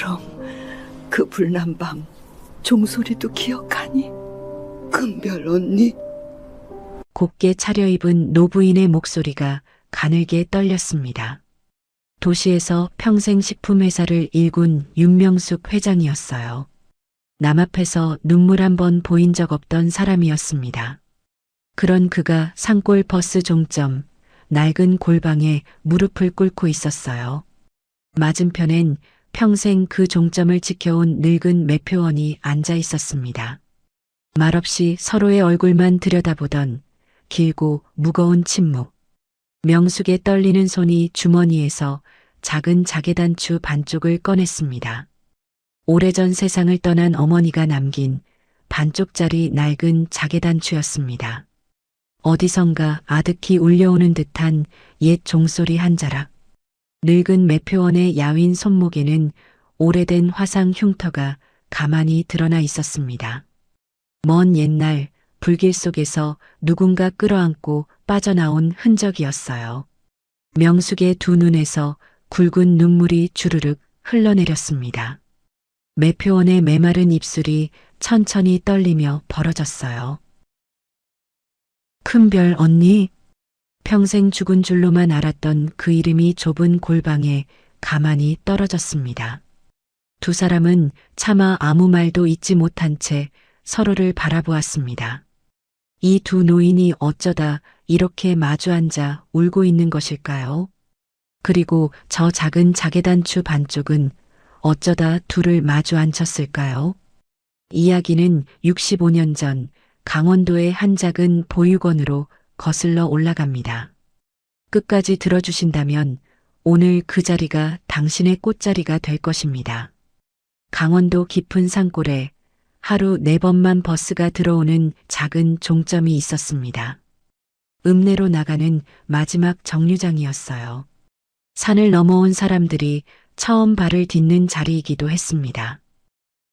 그럼 그 불난 밤 종소리도 기억하니? 금별 언니? 곱게 차려입은 노부인의 목소리가 가늘게 떨렸습니다. 도시에서 평생 식품회사를 일군 윤명숙 회장이었어요. 남 앞에서 눈물 한 번 보인 적 없던 사람이었습니다. 그런 그가 산골 버스 종점, 낡은 골방에 무릎을 꿇고 있었어요. 맞은편엔 평생 그 종점을 지켜온 늙은 매표원이 앉아 있었습니다. 말없이 서로의 얼굴만 들여다보던 길고 무거운 침묵. 명숙의 떨리는 손이 주머니에서 작은 자개단추 반쪽을 꺼냈습니다. 오래전 세상을 떠난 어머니가 남긴 반쪽짜리 낡은 자개단추였습니다. 어디선가 아득히 울려오는 듯한 옛 종소리 한 자락. 늙은 매표원의 야윈 손목에는 오래된 화상 흉터가 가만히 드러나 있었습니다. 먼 옛날 불길 속에서 누군가 끌어안고 빠져나온 흔적이었어요. 명숙의 두 눈에서 굵은 눈물이 주르륵 흘러내렸습니다. 매표원의 메마른 입술이 천천히 떨리며 벌어졌어요. 큰별 언니? 평생 죽은 줄로만 알았던 그 이름이 좁은 골방에 가만히 떨어졌습니다. 두 사람은 차마 아무 말도 잊지 못한 채 서로를 바라보았습니다. 이 두 노인이 어쩌다 이렇게 마주 앉아 울고 있는 것일까요? 그리고 저 작은 자개단추 반쪽은 어쩌다 둘을 마주 앉혔을까요? 이야기는 65년 전 강원도의 한 작은 보육원으로 거슬러 올라갑니다. 끝까지 들어주신다면 오늘 그 자리가 당신의 꽃자리가 될 것입니다. 강원도 깊은 산골에 하루 4번만 버스가 들어오는 작은 종점이 있었습니다. 읍내로 나가는 마지막 정류장이었어요. 산을 넘어온 사람들이 처음 발을 딛는 자리이기도 했습니다.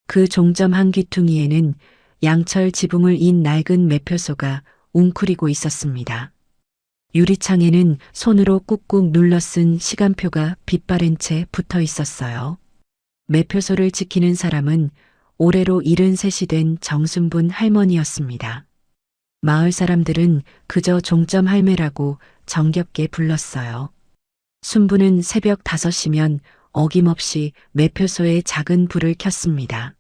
그 종점 한 귀퉁이에는 양철 지붕을 인 낡은 매표소가 웅크리고 있었습니다. 유리창에는 손으로 꾹꾹 눌러 쓴 시간표가 빛바랜 채 붙어 있었어요. 매표소를 지키는 사람은 올해로 73이 된 정순분 할머니였습니다. 마을 사람들은 그저 종점 할매라고 정겹게 불렀어요. 순부는 새벽 5시면 어김없이 매표소에 작은 불을 켰습니다.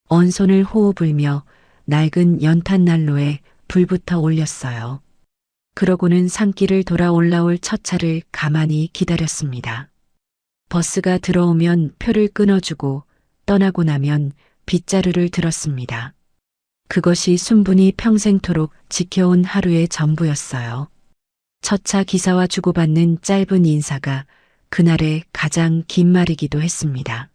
언손을 호호 불며 낡은 연탄 난로에 불부터 올렸어요. 그러고는 산길을 돌아 올라올 첫 차를 가만히 기다렸습니다. 버스가 들어오면 표를 끊어주고 떠나고 나면 빗자루를 들었습니다. 그것이 순분이 평생토록 지켜온 하루의 전부였어요. 첫 차 기사와 주고받는 짧은 인사가 그날의 가장 긴 말이기도 했습니다.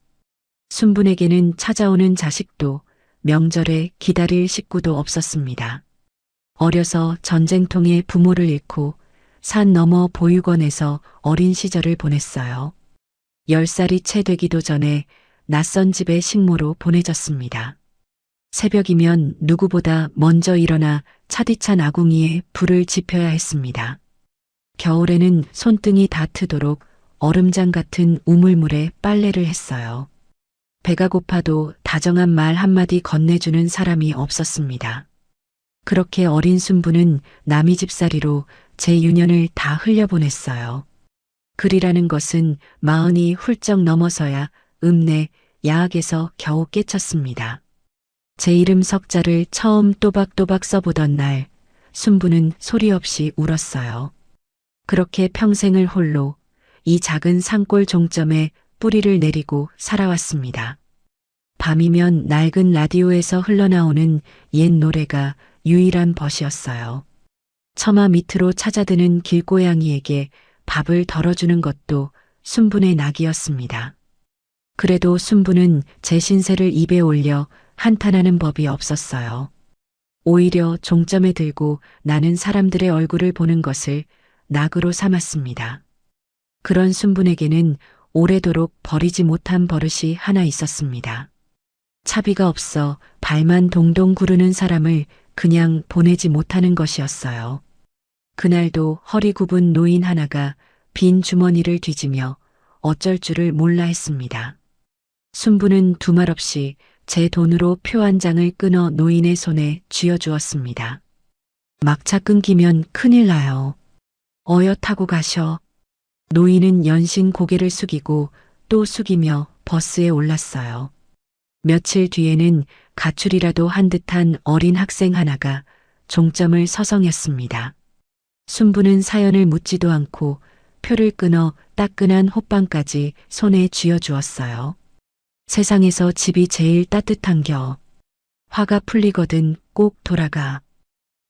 순분에게는 찾아오는 자식도 명절에 기다릴 식구도 없었습니다. 어려서 전쟁통에 부모를 잃고 산 너머 보육원에서 어린 시절을 보냈어요. 10살이 채 되기도 전에 낯선 집에 식모로 보내졌습니다. 새벽이면 누구보다 먼저 일어나 차디찬 아궁이에 불을 지펴야 했습니다. 겨울에는 손등이 다 트도록 얼음장 같은 우물물에 빨래를 했어요. 배가 고파도 다정한 말 한마디 건네주는 사람이 없었습니다. 그렇게 어린 순부는 남이 집살이로 제 유년을 다 흘려보냈어요. 글이라는 것은 40이 훌쩍 넘어서야 읍내 야학에서 겨우 깨쳤습니다. 제 이름 석자를 처음 또박또박 써보던 날 순부는 소리 없이 울었어요. 그렇게 평생을 홀로 이 작은 산골 종점에 뿌리를 내리고 살아왔습니다. 밤이면 낡은 라디오에서 흘러나오는 옛 노래가 유일한 벗이었어요. 처마 밑으로 찾아드는 길고양이에게 밥을 덜어주는 것도 순분의 낙이었습니다. 그래도 순분은 제 신세를 입에 올려 한탄하는 법이 없었어요. 오히려 종점에 들고 나는 사람들의 얼굴을 보는 것을 낙으로 삼았습니다. 그런 순분에게는 오래도록 버리지 못한 버릇이 하나 있었습니다. 차비가 없어 발만 동동 구르는 사람을 그냥 보내지 못하는 것이었어요. 그날도 허리 굽은 노인 하나가 빈 주머니를 뒤지며 어쩔 줄을 몰라 했습니다. 순부는 두말 없이 제 돈으로 표 한 장을 끊어 노인의 손에 쥐어주었습니다. 막차 끊기면 큰일 나요. 어여 타고 가셔. 노인은 연신 고개를 숙이고 또 숙이며 버스에 올랐어요. 며칠 뒤에는 가출이라도 한 듯한 어린 학생 하나가 종점을 서성였습니다. 순부는 사연을 묻지도 않고 표를 끊어 따끈한 호빵까지 손에 쥐어주었어요. 세상에서 집이 제일 따뜻한겨. 화가 풀리거든 꼭 돌아가.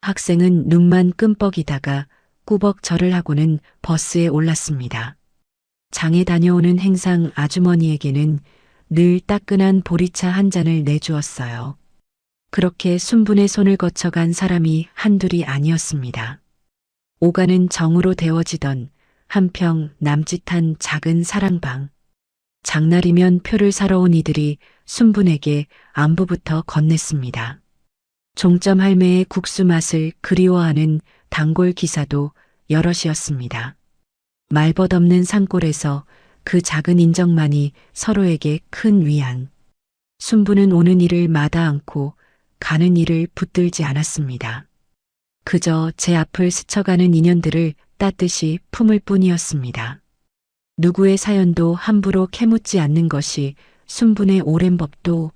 학생은 눈만 끔뻑이다가 꾸벅 절을 하고는 버스에 올랐습니다. 장에 다녀오는 행상 아주머니에게는 늘 따끈한 보리차 한 잔을 내주었어요. 그렇게 순분의 손을 거쳐간 사람이 한둘이 아니었습니다. 오가는 정으로 데워지던 한평 남짓한 작은 사랑방. 장날이면 표를 사러 온 이들이 순분에게 안부부터 건넸습니다. 종점 할매의 국수 맛을 그리워하는 단골 기사도 여럿이었습니다. 말벗 없는 산골에서 그 작은 인정만이 서로에게 큰 위안. 순부는 오는 일을 마다 않고 가는 일을 붙들지 않았습니다. 그저 제 앞을 스쳐가는 인연들을 따뜻이 품을 뿐이었습니다. 누구의 사연도 함부로 캐묻지 않는 것이 순분의 오랜 법도.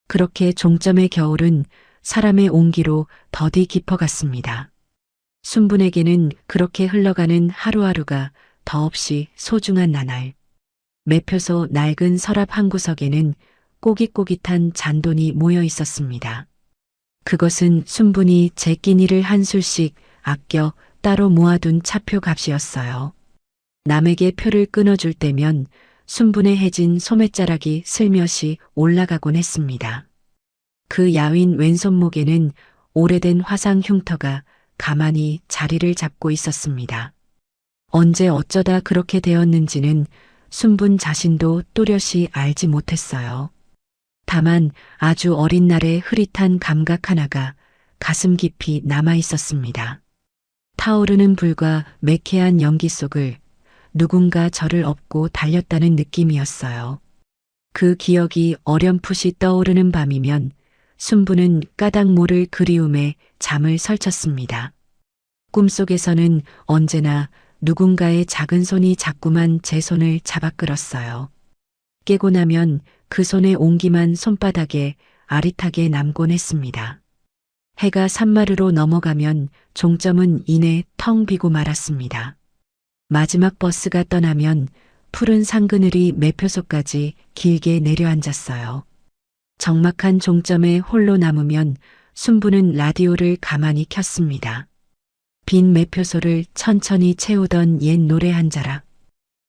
그렇게 종점의 겨울은 사람의 온기로 더디 깊어갔습니다. 순분에게는 그렇게 흘러가는 하루하루가 더없이 소중한 나날. 매표소 낡은 서랍 한 구석에는 꼬깃꼬깃한 잔돈이 모여 있었습니다. 그것은 순분이 제 끼니를 한 술씩 아껴 따로 모아둔 차표 값이었어요. 남에게 표를 끊어줄 때면 순분의 해진 소매자락이 슬며시 올라가곤 했습니다. 그 야윈 왼손목에는 오래된 화상 흉터가 가만히 자리를 잡고 있었습니다. 언제 어쩌다 그렇게 되었는지는 순분 자신도 또렷이 알지 못했어요. 다만 아주 어린 날의 흐릿한 감각 하나가 가슴 깊이 남아 있었습니다. 타오르는 불과 매캐한 연기 속을 누군가 저를 업고 달렸다는 느낌이었어요. 그 기억이 어렴풋이 떠오르는 밤이면 순부는 까닭 모를 그리움에 잠을 설쳤습니다. 꿈속에서는 언제나 누군가의 작은 손이 자꾸만 제 손을 잡아 끌었어요. 깨고 나면 그 손의 온기만 손바닥에 아릿하게 남곤 했습니다. 해가 산마루로 넘어가면 종점은 이내 텅 비고 말았습니다. 마지막 버스가 떠나면 푸른 상그늘이 매표소까지 길게 내려앉았어요. 적막한 종점에 홀로 남으면 순부는 라디오를 가만히 켰습니다. 빈 매표소를 천천히 채우던 옛 노래 한 자락.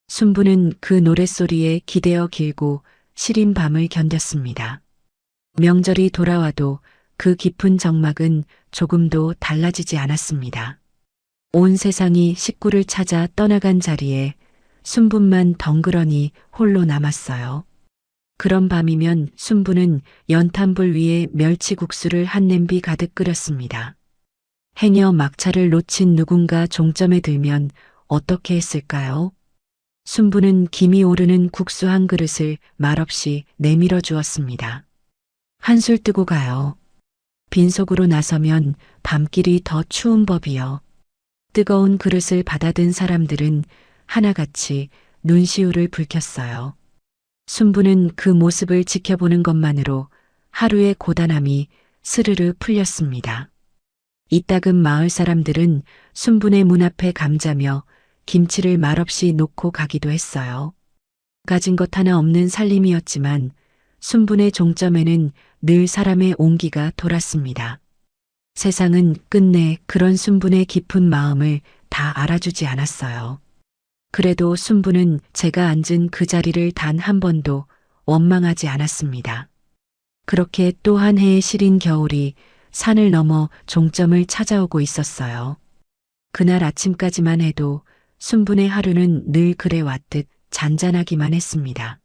순부는 그 노랫소리에 기대어 길고 시린 밤을 견뎠습니다. 명절이 돌아와도 그 깊은 적막은 조금도 달라지지 않았습니다. 온 세상이 식구를 찾아 떠나간 자리에 순분만 덩그러니 홀로 남았어요. 그런 밤이면 순부는 연탄불 위에 멸치국수를 한 냄비 가득 끓였습니다. 행여 막차를 놓친 누군가 종점에 들면 어떻게 했을까요? 순부는 김이 오르는 국수 한 그릇을 말없이 내밀어 주었습니다. 한술 뜨고 가요. 빈속으로 나서면 밤길이 더 추운 법이요. 뜨거운 그릇을 받아든 사람들은 하나같이 눈시울을 붉혔어요. 순부는 그 모습을 지켜보는 것만으로 하루의 고단함이 스르르 풀렸습니다. 이따금 마을 사람들은 순분의 문 앞에 감자며 김치를 말없이 놓고 가기도 했어요. 가진 것 하나 없는 살림이었지만 순분의 종점에는 늘 사람의 온기가 돌았습니다. 세상은 끝내 그런 순분의 깊은 마음을 다 알아주지 않았어요. 그래도 순부는 제가 앉은 그 자리를 단 한 번도 원망하지 않았습니다. 그렇게 또 한 해의 시린 겨울이 산을 넘어 종점을 찾아오고 있었어요. 그날 아침까지만 해도 순분의 하루는 늘 그래 왔듯 잔잔하기만 했습니다.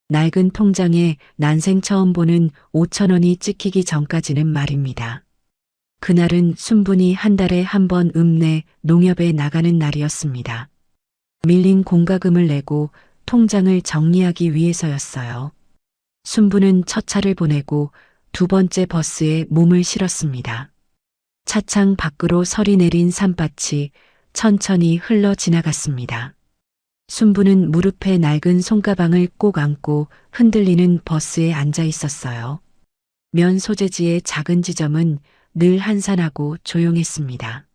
낡은 통장에 난생 처음 보는 5,000원이 찍히기 전까지는 말입니다. 그날은 순분이 한 달에 한 번 읍내 농협에 나가는 날이었습니다. 밀린 공과금을 내고 통장을 정리하기 위해서였어요. 순부는 첫 차를 보내고 두 번째 버스에 몸을 실었습니다. 차창 밖으로 서리 내린 산밭이 천천히 흘러 지나갔습니다. 순부는 무릎에 낡은 손가방을 꼭 안고 흔들리는 버스에 앉아 있었어요. 면 소재지의 작은 지점은 늘 한산하고 조용했습니다.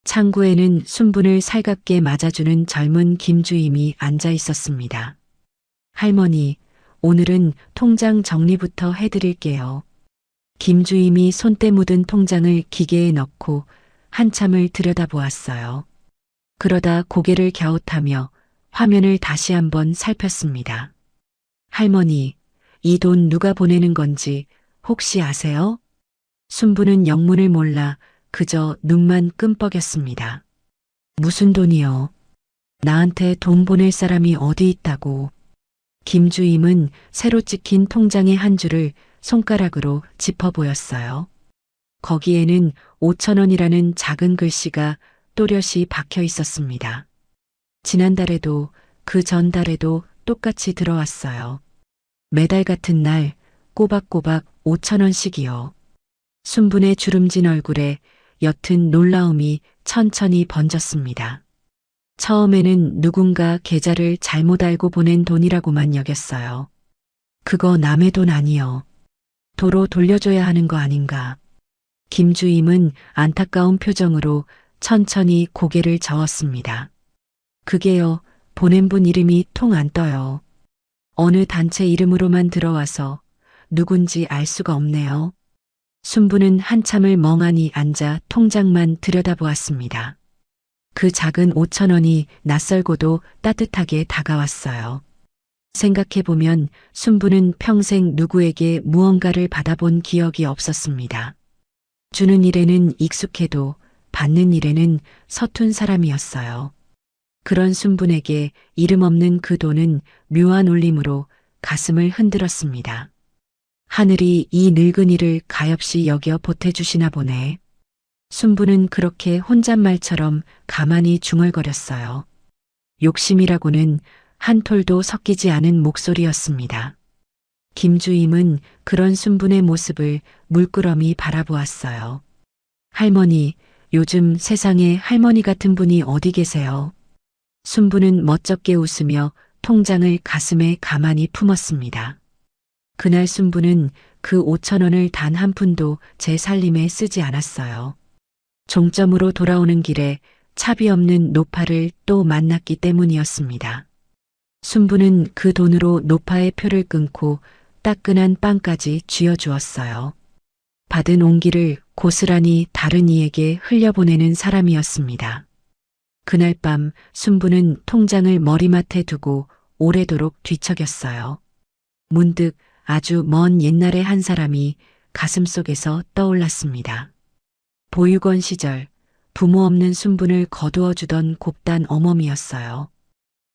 창구에는 순분을 살갑게 맞아주는 젊은 김주임이 앉아 있었습니다. 할머니, 오늘은 통장 정리부터 해드릴게요. 김주임이 손때 묻은 통장을 기계에 넣고 한참을 들여다보았어요. 그러다 고개를 갸웃하며 화면을 다시 한번 살폈습니다. 할머니, 이 돈 누가 보내는 건지 혹시 아세요? 순부는 영문을 몰라 그저 눈만 끔뻑였습니다. 무슨 돈이요? 나한테 돈 보낼 사람이 어디 있다고. 김주임은 새로 찍힌 통장의 한 줄을 손가락으로 짚어 보였어요. 거기에는 5,000원이라는 작은 글씨가 또렷이 박혀 있었습니다. 지난달에도 그 전달에도 똑같이 들어왔어요. 매달 같은 날 꼬박꼬박 5,000원씩이요. 순분의 주름진 얼굴에 옅은 놀라움이 천천히 번졌습니다. 처음에는 누군가 계좌를 잘못 알고 보낸 돈이라고만 여겼어요. 그거 남의 돈 아니요. 도로 돌려줘야 하는 거 아닌가. 김주임은 안타까운 표정으로 천천히 고개를 저었습니다. 그게요, 보낸 분 이름이 통 안 떠요. 어느 단체 이름으로만 들어와서 누군지 알 수가 없네요. 순부는 한참을 멍하니 앉아 통장만 들여다보았습니다. 그 작은 5,000원이 낯설고도 따뜻하게 다가왔어요. 생각해보면 순부는 평생 누구에게 무언가를 받아본 기억이 없었습니다. 주는 일에는 익숙해도 받는 일에는 서툰 사람이었어요. 그런 순분에게 이름 없는 그 돈은 묘한 울림으로 가슴을 흔들었습니다. 하늘이 이 늙은이를 가엾이 여겨 보태주시나 보네. 순부는 그렇게 혼잣말처럼 가만히 중얼거렸어요. 욕심이라고는 한 톨도 섞이지 않은 목소리였습니다. 김주임은 그런 순분의 모습을 물끄러미 바라보았어요. 할머니, 요즘 세상에 할머니 같은 분이 어디 계세요? 순부는 멋쩍게 웃으며 통장을 가슴에 가만히 품었습니다. 그날 순부는 그 5,000원을 단 한 푼도 제 살림에 쓰지 않았어요. 종점으로 돌아오는 길에 차비 없는 노파를 또 만났기 때문이었습니다. 순부는 그 돈으로 노파의 표를 끊고 따끈한 빵까지 쥐어주었어요. 받은 온기를 고스란히 다른 이에게 흘려보내는 사람이었습니다. 그날 밤 순부는 통장을 머리맡에 두고 오래도록 뒤척였어요. 문득 아주 먼 옛날의 한 사람이 가슴속에서 떠올랐습니다. 보육원 시절 부모 없는 순분을 거두어주던 곱단 어머니였어요.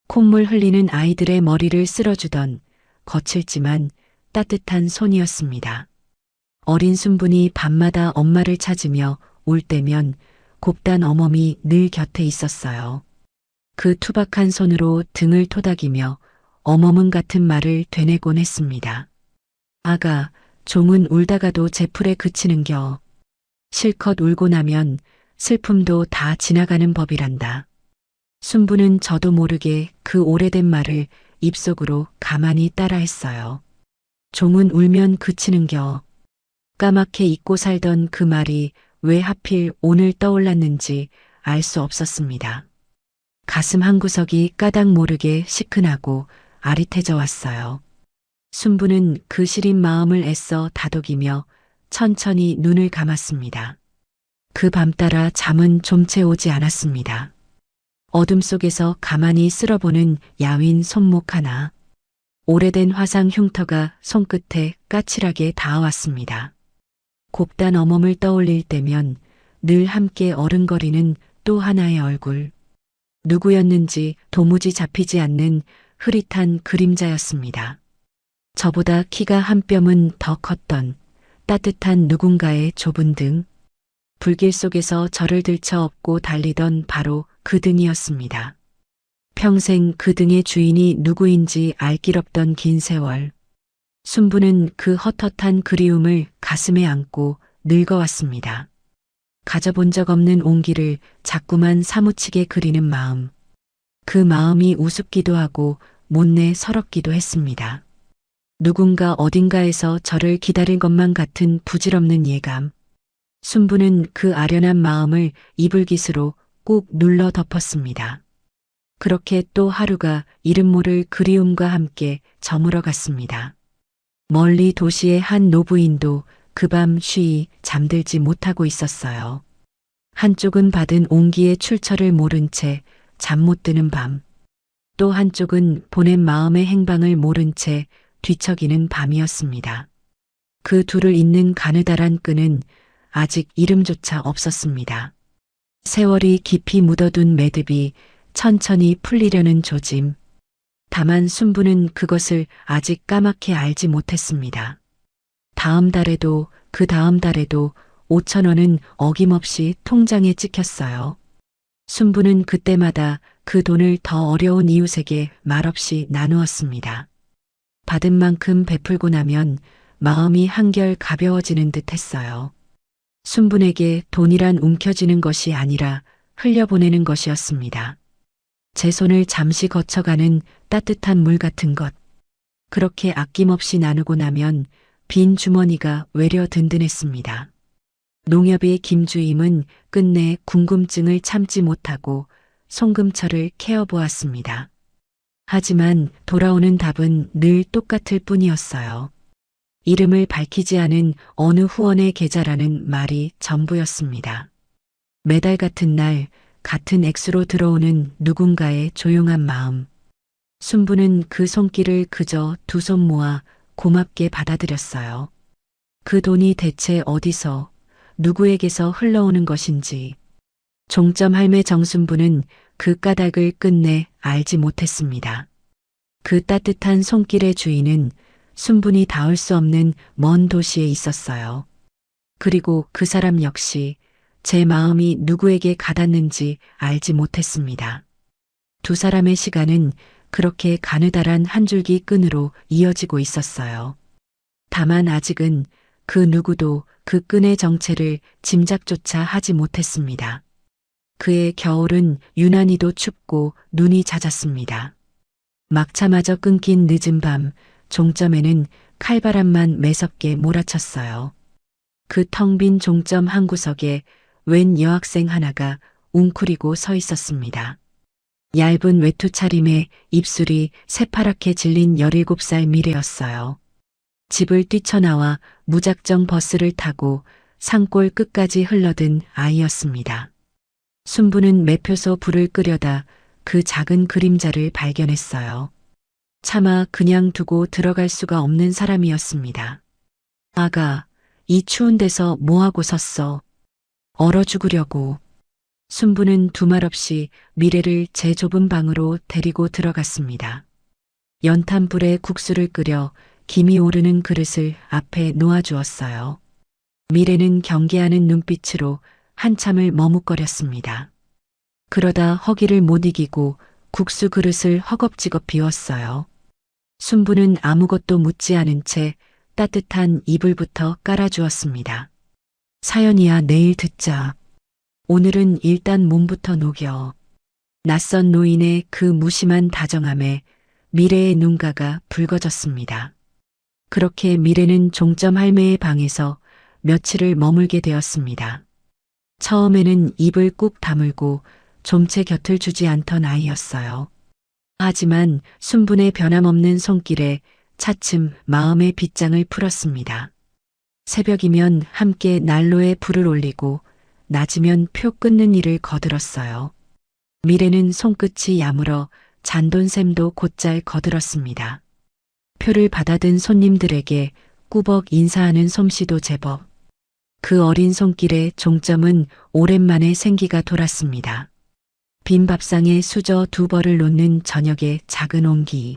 콧물 흘리는 아이들의 머리를 쓸어주던 거칠지만 따뜻한 손이었습니다. 어린 순분이 밤마다 엄마를 찾으며 올 때면 곱단 어멈이 늘 곁에 있었어요. 그 투박한 손으로 등을 토닥이며 어머문 같은 말을 되뇌곤 했습니다. 아가, 종은 울다가도 제풀에 그치는겨. 실컷 울고 나면 슬픔도 다 지나가는 법이란다. 순부는 저도 모르게 그 오래된 말을 입속으로 가만히 따라했어요. 종은 울면 그치는겨. 까맣게 잊고 살던 그 말이 왜 하필 오늘 떠올랐는지 알 수 없었습니다. 가슴 한구석이 까닭 모르게 시큰하고 아릿해져 왔어요. 순부는 그 시린 마음을 애써 다독이며 천천히 눈을 감았습니다. 그 밤 따라 잠은 좀채 오지 않았습니다. 어둠 속에서 가만히 쓸어보는 야윈 손목 하나. 오래된 화상 흉터가 손끝에 까칠하게 닿아왔습니다. 곱단 어멈을 떠올릴 때면 늘 함께 어른거리는 또 하나의 얼굴. 누구였는지 도무지 잡히지 않는 흐릿한 그림자였습니다. 저보다 키가 한 뼘은 더 컸던 따뜻한 누군가의 좁은 등. 불길 속에서 저를 들쳐 업고 달리던 바로 그 등이었습니다. 평생 그 등의 주인이 누구인지 알 길 없던 긴 세월. 순부는 그 헛헛한 그리움을 가슴에 안고 늙어왔습니다. 가져본 적 없는 온기를 자꾸만 사무치게 그리는 마음. 그 마음이 우습기도 하고 못내 서럽기도 했습니다. 누군가 어딘가에서 저를 기다릴 것만 같은 부질없는 예감. 순부는 그 아련한 마음을 이불깃으로 꾹 눌러 덮었습니다. 그렇게 또 하루가 이름 모를 그리움과 함께 저물어 갔습니다. 멀리 도시의 한 노부인도 그 밤 쉬이 잠들지 못하고 있었어요. 한쪽은 받은 온기의 출처를 모른 채 잠 못 드는 밤, 또 한쪽은 보낸 마음의 행방을 모른 채 뒤척이는 밤이었습니다. 그 둘을 잇는 가느다란 끈은 아직 이름조차 없었습니다. 세월이 깊이 묻어둔 매듭이 천천히 풀리려는 조짐. 다만 순부는 그것을 아직 까맣게 알지 못했습니다. 다음 달에도 그 다음 달에도 5,000원은 어김없이 통장에 찍혔어요. 순부는 그때마다 그 돈을 더 어려운 이웃에게 말없이 나누었습니다. 받은 만큼 베풀고 나면 마음이 한결 가벼워지는 듯 했어요. 순분에게 돈이란 움켜쥐는 것이 아니라 흘려보내는 것이었습니다. 제 손을 잠시 거쳐가는 따뜻한 물 같은 것. 그렇게 아낌없이 나누고 나면 빈 주머니가 외려 든든했습니다. 농협의 김주임은 끝내 궁금증을 참지 못하고 송금처를 캐어보았습니다. 하지만 돌아오는 답은 늘 똑같을 뿐이었어요. 이름을 밝히지 않은 어느 후원의 계좌라는 말이 전부였습니다. 매달 같은 날 같은 액수로 들어오는 누군가의 조용한 마음. 순부는 그 손길을 그저 두 손 모아 고맙게 받아들였어요. 그 돈이 대체 어디서 누구에게서 흘러오는 것인지 종점 할매 정순부는 그 까닭을 끝내 알지 못했습니다. 그 따뜻한 손길의 주인은 순분이 닿을 수 없는 먼 도시에 있었어요. 그리고 그 사람 역시 제 마음이 누구에게 가닿는지 알지 못했습니다. 두 사람의 시간은 그렇게 가느다란 한 줄기 끈으로 이어지고 있었어요. 다만 아직은 그 누구도 그 끈의 정체를 짐작조차 하지 못했습니다. 그의 겨울은 유난히도 춥고 눈이 잦았습니다. 막차마저 끊긴 늦은 밤, 종점에는 칼바람만 매섭게 몰아쳤어요. 그 텅 빈 종점 한 구석에 웬 여학생 하나가 웅크리고 서 있었습니다. 얇은 외투 차림에 입술이 새파랗게 질린 17살 미래였어요. 집을 뛰쳐나와 무작정 버스를 타고 산골 끝까지 흘러든 아이였습니다. 순부는 매표소 불을 끄려다 그 작은 그림자를 발견했어요. 차마 그냥 두고 들어갈 수가 없는 사람이었습니다. 아가, 이 추운 데서 뭐하고 섰어? 얼어 죽으려고. 순부는 두말 없이 미래를 제 좁은 방으로 데리고 들어갔습니다. 연탄불에 국수를 끓여 김이 오르는 그릇을 앞에 놓아주었어요. 미래는 경계하는 눈빛으로 한참을 머뭇거렸습니다. 그러다 허기를 못 이기고 국수 그릇을 허겁지겁 비웠어요. 순부는 아무것도 묻지 않은 채 따뜻한 이불부터 깔아주었습니다. 사연이야 내일 듣자. 오늘은 일단 몸부터 녹여. 낯선 노인의 그 무심한 다정함에 미래의 눈가가 붉어졌습니다. 그렇게 미래는 종점 할매의 방에서 며칠을 머물게 되었습니다. 처음에는 입을 꾹 다물고 좀채 곁을 주지 않던 아이였어요. 하지만 순분의 변함없는 손길에 차츰 마음의 빗장을 풀었습니다. 새벽이면 함께 난로에 불을 올리고 낮이면 표 끊는 일을 거들었어요. 미래는 손끝이 야물어 잔돈샘도 곧잘 거들었습니다. 표를 받아든 손님들에게 꾸벅 인사하는 솜씨도 제법. 그 어린 손길에 종점은 오랜만에 생기가 돌았습니다. 빈 밥상에 수저 2벌을 놓는 저녁의 작은 온기.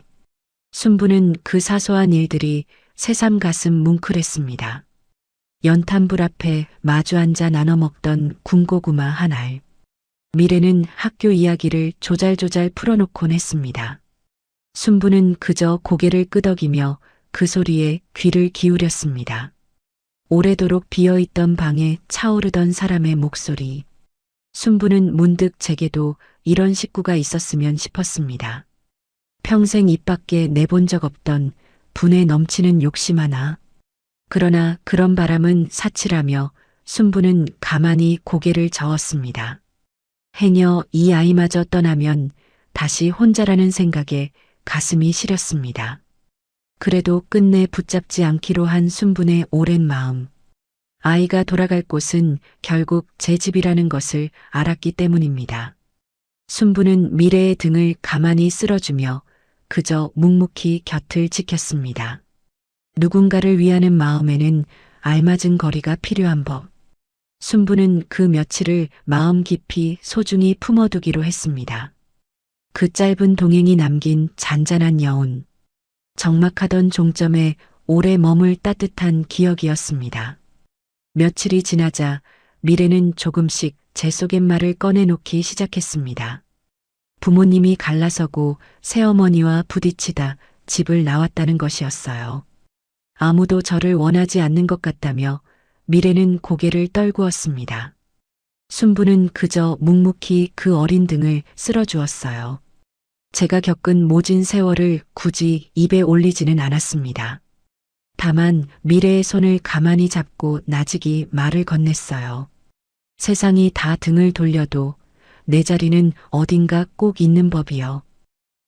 순부는 그 사소한 일들이 새삼 가슴 뭉클했습니다. 연탄불 앞에 마주 앉아 나눠 먹던 군고구마 한 알. 미래는 학교 이야기를 조잘조잘 풀어놓곤 했습니다. 순부는 그저 고개를 끄덕이며 그 소리에 귀를 기울였습니다. 오래도록 비어있던 방에 차오르던 사람의 목소리. 순부는 문득 제게도 이런 식구가 있었으면 싶었습니다. 평생 입 밖에 내본 적 없던 분에 넘치는 욕심 하나. 그러나 그런 바람은 사치라며 순부는 가만히 고개를 저었습니다. 행여 이 아이마저 떠나면 다시 혼자라는 생각에 가슴이 시렸습니다. 그래도 끝내 붙잡지 않기로 한 순분의 오랜 마음. 아이가 돌아갈 곳은 결국 제 집이라는 것을 알았기 때문입니다. 순부는 미래의 등을 가만히 쓸어주며 그저 묵묵히 곁을 지켰습니다. 누군가를 위하는 마음에는 알맞은 거리가 필요한 법. 순부는 그 며칠을 마음 깊이 소중히 품어두기로 했습니다. 그 짧은 동행이 남긴 잔잔한 여운. 적막하던 종점에 오래 머물 따뜻한 기억이었습니다. 며칠이 지나자 미래는 조금씩 제 속갯말을 꺼내놓기 시작했습니다. 부모님이 갈라서고 새어머니와 부딪히다 집을 나왔다는 것이었어요. 아무도 저를 원하지 않는 것 같다며 미래는 고개를 떨구었습니다. 순부는 그저 묵묵히 그 어린 등을 쓸어주었어요. 제가 겪은 모진 세월을 굳이 입에 올리지는 않았습니다. 다만 미래의 손을 가만히 잡고 나직이 말을 건넸어요. 세상이 다 등을 돌려도 내 자리는 어딘가 꼭 있는 법이요.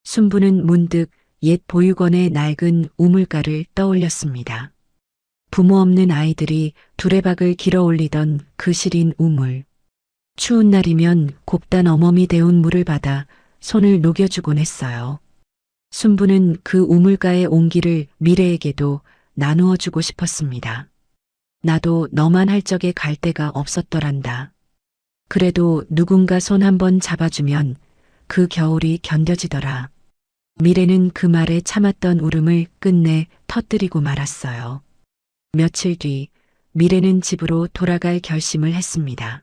순부는 문득 옛 보육원의 낡은 우물가를 떠올렸습니다. 부모 없는 아이들이 두레박을 길어 올리던 그 시린 우물. 추운 날이면 곱단 어멈이 데운 물을 받아 손을 녹여주곤 했어요. 순부는 그 우물가의 온기를 미래에게도 나누어 주고 싶었습니다. 나도 너만 할 적에 갈 데가 없었더란다. 그래도 누군가 손 한번 잡아주면 그 겨울이 견뎌지더라. 미래는 그 말에 참았던 울음을 끝내 터뜨리고 말았어요. 며칠 뒤 미래는 집으로 돌아갈 결심을 했습니다.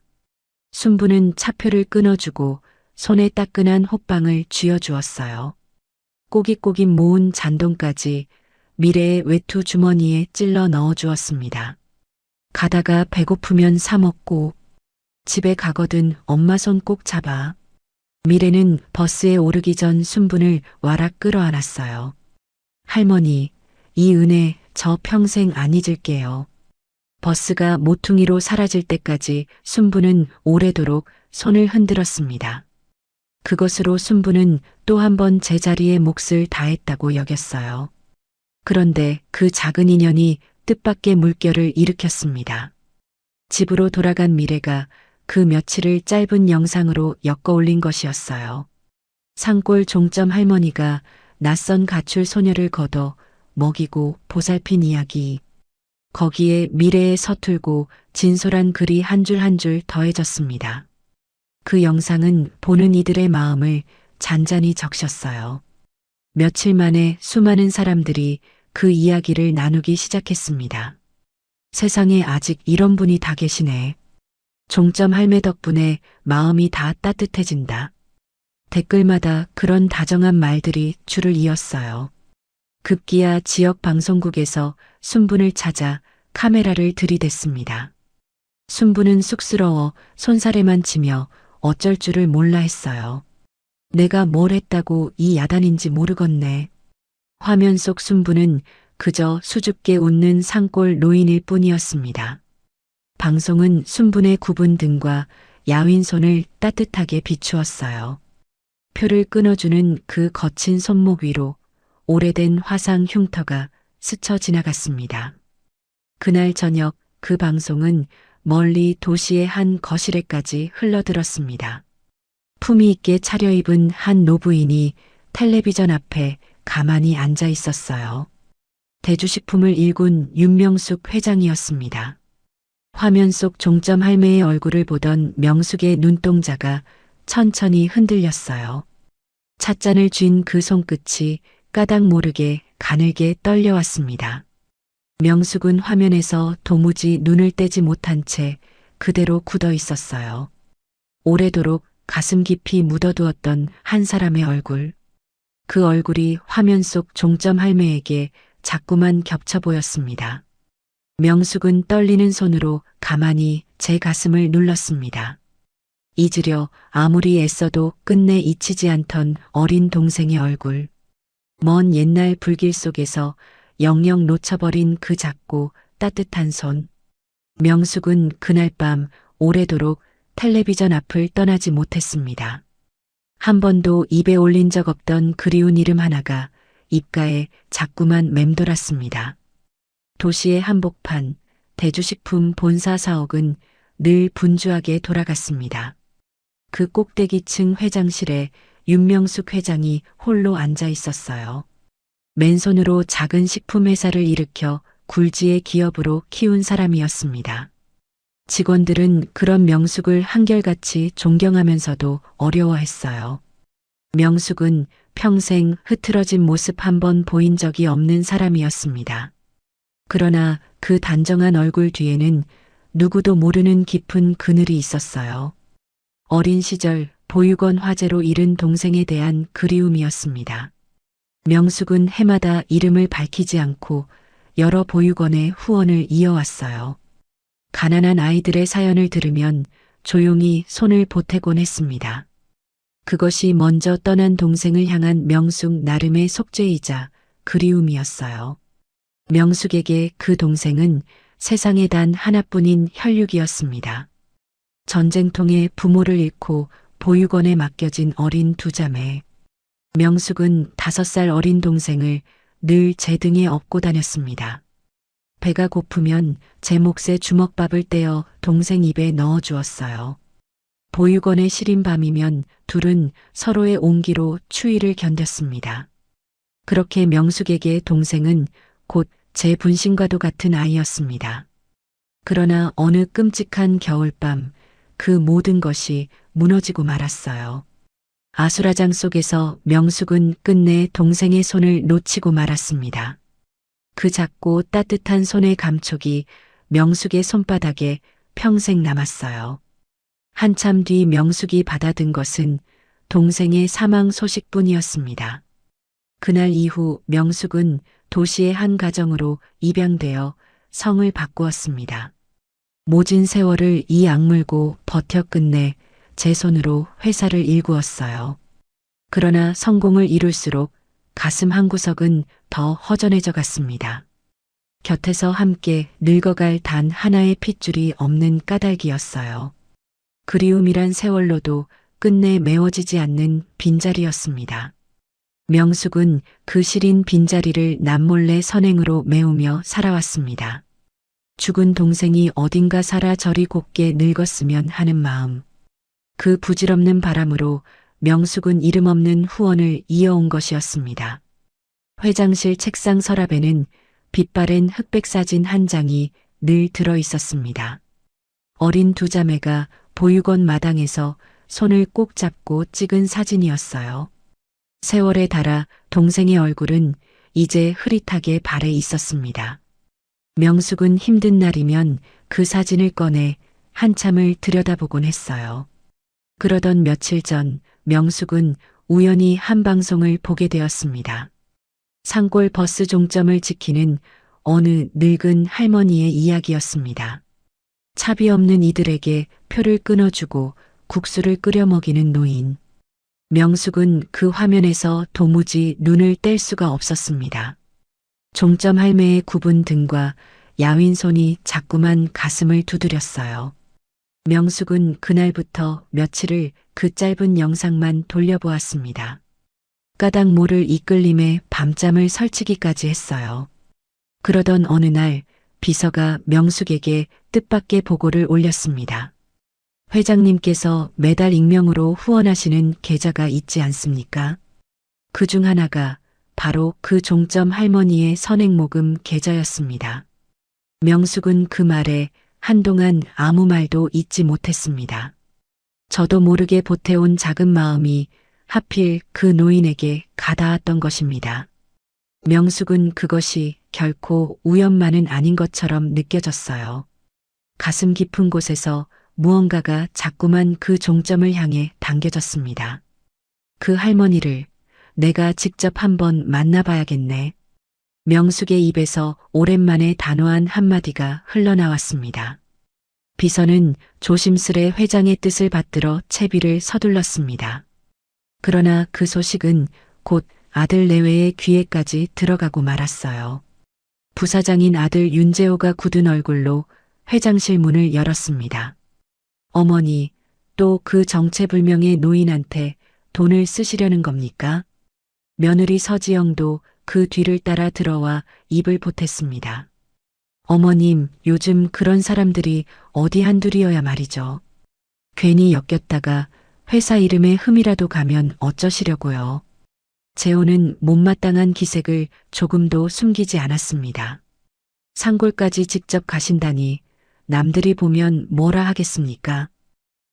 순부는 차표를 끊어주고 손에 따끈한 호빵을 쥐어주었어요. 꼬깃꼬깃 모은 잔돈까지 미래의 외투 주머니에 찔러 넣어주었습니다. 가다가 배고프면 사 먹고 집에 가거든 엄마 손 꼭 잡아. 미래는 버스에 오르기 전 순분을 와락 끌어안았어요. 할머니, 이 은혜 저 평생 안 잊을게요. 버스가 모퉁이로 사라질 때까지 순부는 오래도록 손을 흔들었습니다. 그것으로 순부는 또 한 번 제자리에 몫을 다했다고 여겼어요. 그런데 그 작은 인연이 뜻밖의 물결을 일으켰습니다. 집으로 돌아간 미래가 그 며칠을 짧은 영상으로 엮어올린 것이었어요. 산골 종점 할머니가 낯선 가출 소녀를 걷어 먹이고 보살핀 이야기. 거기에 미래의 서툴고 진솔한 글이 한 줄 한 줄 더해졌습니다. 그 영상은 보는 이들의 마음을 잔잔히 적셨어요. 며칠 만에 수많은 사람들이 그 이야기를 나누기 시작했습니다. 세상에 아직 이런 분이 다 계시네. 종점 할매 덕분에 마음이 다 따뜻해진다. 댓글마다 그런 다정한 말들이 줄을 이었어요. 급기야 지역 방송국에서 순분을 찾아 카메라를 들이댔습니다. 순분은 쑥스러워 손사래만 치며 어쩔 줄을 몰라 했어요. 내가 뭘 했다고 이 야단인지 모르겠네. 화면 속 순부는 그저 수줍게 웃는 산골 노인일 뿐이었습니다. 방송은 순분의 굽은 등과 야윈 손을 따뜻하게 비추었어요. 표를 끊어주는 그 거친 손목 위로 오래된 화상 흉터가 스쳐 지나갔습니다. 그날 저녁 그 방송은 멀리 도시의 한 거실에까지 흘러들었습니다. 품위 있게 차려입은 한 노부인이 텔레비전 앞에 가만히 앉아 있었어요. 대주식품을 일군 윤명숙 회장이었습니다. 화면 속 종점 할매의 얼굴을 보던 명숙의 눈동자가 천천히 흔들렸어요. 찻잔을 쥔 그 손끝이 까닭 모르게 가늘게 떨려왔습니다. 명숙은 화면에서 도무지 눈을 떼지 못한 채 그대로 굳어 있었어요. 오래도록 가슴 깊이 묻어두었던 한 사람의 얼굴. 그 얼굴이 화면 속 종점 할매에게 자꾸만 겹쳐 보였습니다. 명숙은 떨리는 손으로 가만히 제 가슴을 눌렀습니다. 잊으려 아무리 애써도 끝내 잊히지 않던 어린 동생의 얼굴. 먼 옛날 불길 속에서 영영 놓쳐버린 그 작고 따뜻한 손. 명숙은 그날 밤 오래도록 텔레비전 앞을 떠나지 못했습니다. 한 번도 입에 올린 적 없던 그리운 이름 하나가 입가에 자꾸만 맴돌았습니다. 도시의 한복판, 대주식품 본사 사옥은 늘 분주하게 돌아갔습니다. 그 꼭대기층 회장실에 윤명숙 회장이 홀로 앉아 있었어요. 맨손으로 작은 식품 회사를 일으켜 굴지의 기업으로 키운 사람이었습니다. 직원들은 그런 명숙을 한결같이 존경하면서도 어려워했어요. 명숙은 평생 흐트러진 모습 한 번 보인 적이 없는 사람이었습니다. 그러나 그 단정한 얼굴 뒤에는 누구도 모르는 깊은 그늘이 있었어요. 어린 시절 보육원 화재로 잃은 동생에 대한 그리움이었습니다. 명숙은 해마다 이름을 밝히지 않고 여러 보육원에 후원을 이어왔어요. 가난한 아이들의 사연을 들으면 조용히 손을 보태곤 했습니다. 그것이 먼저 떠난 동생을 향한 명숙 나름의 속죄이자 그리움이었어요. 명숙에게 그 동생은 세상에 단 하나뿐인 혈육이었습니다. 전쟁통에 부모를 잃고 보육원에 맡겨진 어린 두 자매. 명숙은 5살 어린 동생을 늘 제 등에 업고 다녔습니다. 배가 고프면 제 몫에 주먹밥을 떼어 동생 입에 넣어 주었어요. 보육원에 시린 밤이면 둘은 서로의 온기로 추위를 견뎠습니다. 그렇게 명숙에게 동생은 곧 제 분신과도 같은 아이였습니다. 그러나 어느 끔찍한 겨울밤 그 모든 것이 무너지고 말았어요. 아수라장 속에서 명숙은 끝내 동생의 손을 놓치고 말았습니다. 그 작고 따뜻한 손의 감촉이 명숙의 손바닥에 평생 남았어요. 한참 뒤 명숙이 받아든 것은 동생의 사망 소식뿐이었습니다. 그날 이후 명숙은 도시의 한 가정으로 입양되어 성을 바꾸었습니다. 모진 세월을 이 악물고 버텨 끝내 제 손으로 회사를 일구었어요. 그러나 성공을 이룰수록 가슴 한구석은 더 허전해져 갔습니다. 곁에서 함께 늙어갈 단 하나의 핏줄이 없는 까닭이었어요. 그리움이란 세월로도 끝내 메워지지 않는 빈자리였습니다. 명숙은 그 시린 빈자리를 남몰래 선행으로 메우며 살아왔습니다. 죽은 동생이 어딘가 살아 저리 곱게 늙었으면 하는 마음. 그 부질없는 바람으로 명숙은 이름 없는 후원을 이어온 것이었습니다. 회장실 책상 서랍에는 빛바랜 흑백 사진 한 장이 늘 들어 있었습니다. 어린 두 자매가 보육원 마당에서 손을 꼭 잡고 찍은 사진이었어요. 세월에 닳아 동생의 얼굴은 이제 흐릿하게 발해 있었습니다. 명숙은 힘든 날이면 그 사진을 꺼내 한참을 들여다보곤 했어요. 그러던 며칠 전 명숙은 우연히 한 방송을 보게 되었습니다. 산골 버스 종점을 지키는 어느 늙은 할머니의 이야기였습니다. 차비 없는 이들에게 표를 끊어주고 국수를 끓여 먹이는 노인. 명숙은 그 화면에서 도무지 눈을 뗄 수가 없었습니다. 종점 할매의 굽은 등과 야윈 손이 자꾸만 가슴을 두드렸어요. 명숙은 그날부터 며칠을 그 짧은 영상만 돌려보았습니다. 까닭 모를 이끌림에 밤잠을 설치기까지 했어요. 그러던 어느 날 비서가 명숙에게 뜻밖의 보고를 올렸습니다. 회장님께서 매달 익명으로 후원하시는 계좌가 있지 않습니까? 그 중 하나가 바로 그 종점 할머니의 선행모금 계좌였습니다. 명숙은 그 말에 한동안 아무 말도 잊지 못했습니다. 저도 모르게 보태온 작은 마음이 하필 그 노인에게 가닿았던 것입니다. 명숙은 그것이 결코 우연만은 아닌 것처럼 느껴졌어요. 가슴 깊은 곳에서 무언가가 자꾸만 그 종점을 향해 당겨졌습니다. 그 할머니를 내가 직접 한번 만나봐야겠네. 명숙의 입에서 오랜만에 단호한 한마디가 흘러나왔습니다. 비서는 조심스레 회장의 뜻을 받들어 채비를 서둘렀습니다. 그러나 그 소식은 곧 아들 내외의 귀에까지 들어가고 말았어요. 부사장인 아들 윤재호가 굳은 얼굴로 회장실 문을 열었습니다. 어머니, 또 그 정체불명의 노인한테 돈을 쓰시려는 겁니까? 며느리 서지영도 그 뒤를 따라 들어와 입을 보탰습니다. 어머님, 요즘 그런 사람들이 어디 한둘이어야 말이죠. 괜히 엮였다가 회사 이름에 흠이라도 가면 어쩌시려고요. 재호는 못마땅한 기색을 조금도 숨기지 않았습니다. 상골까지 직접 가신다니 남들이 보면 뭐라 하겠습니까?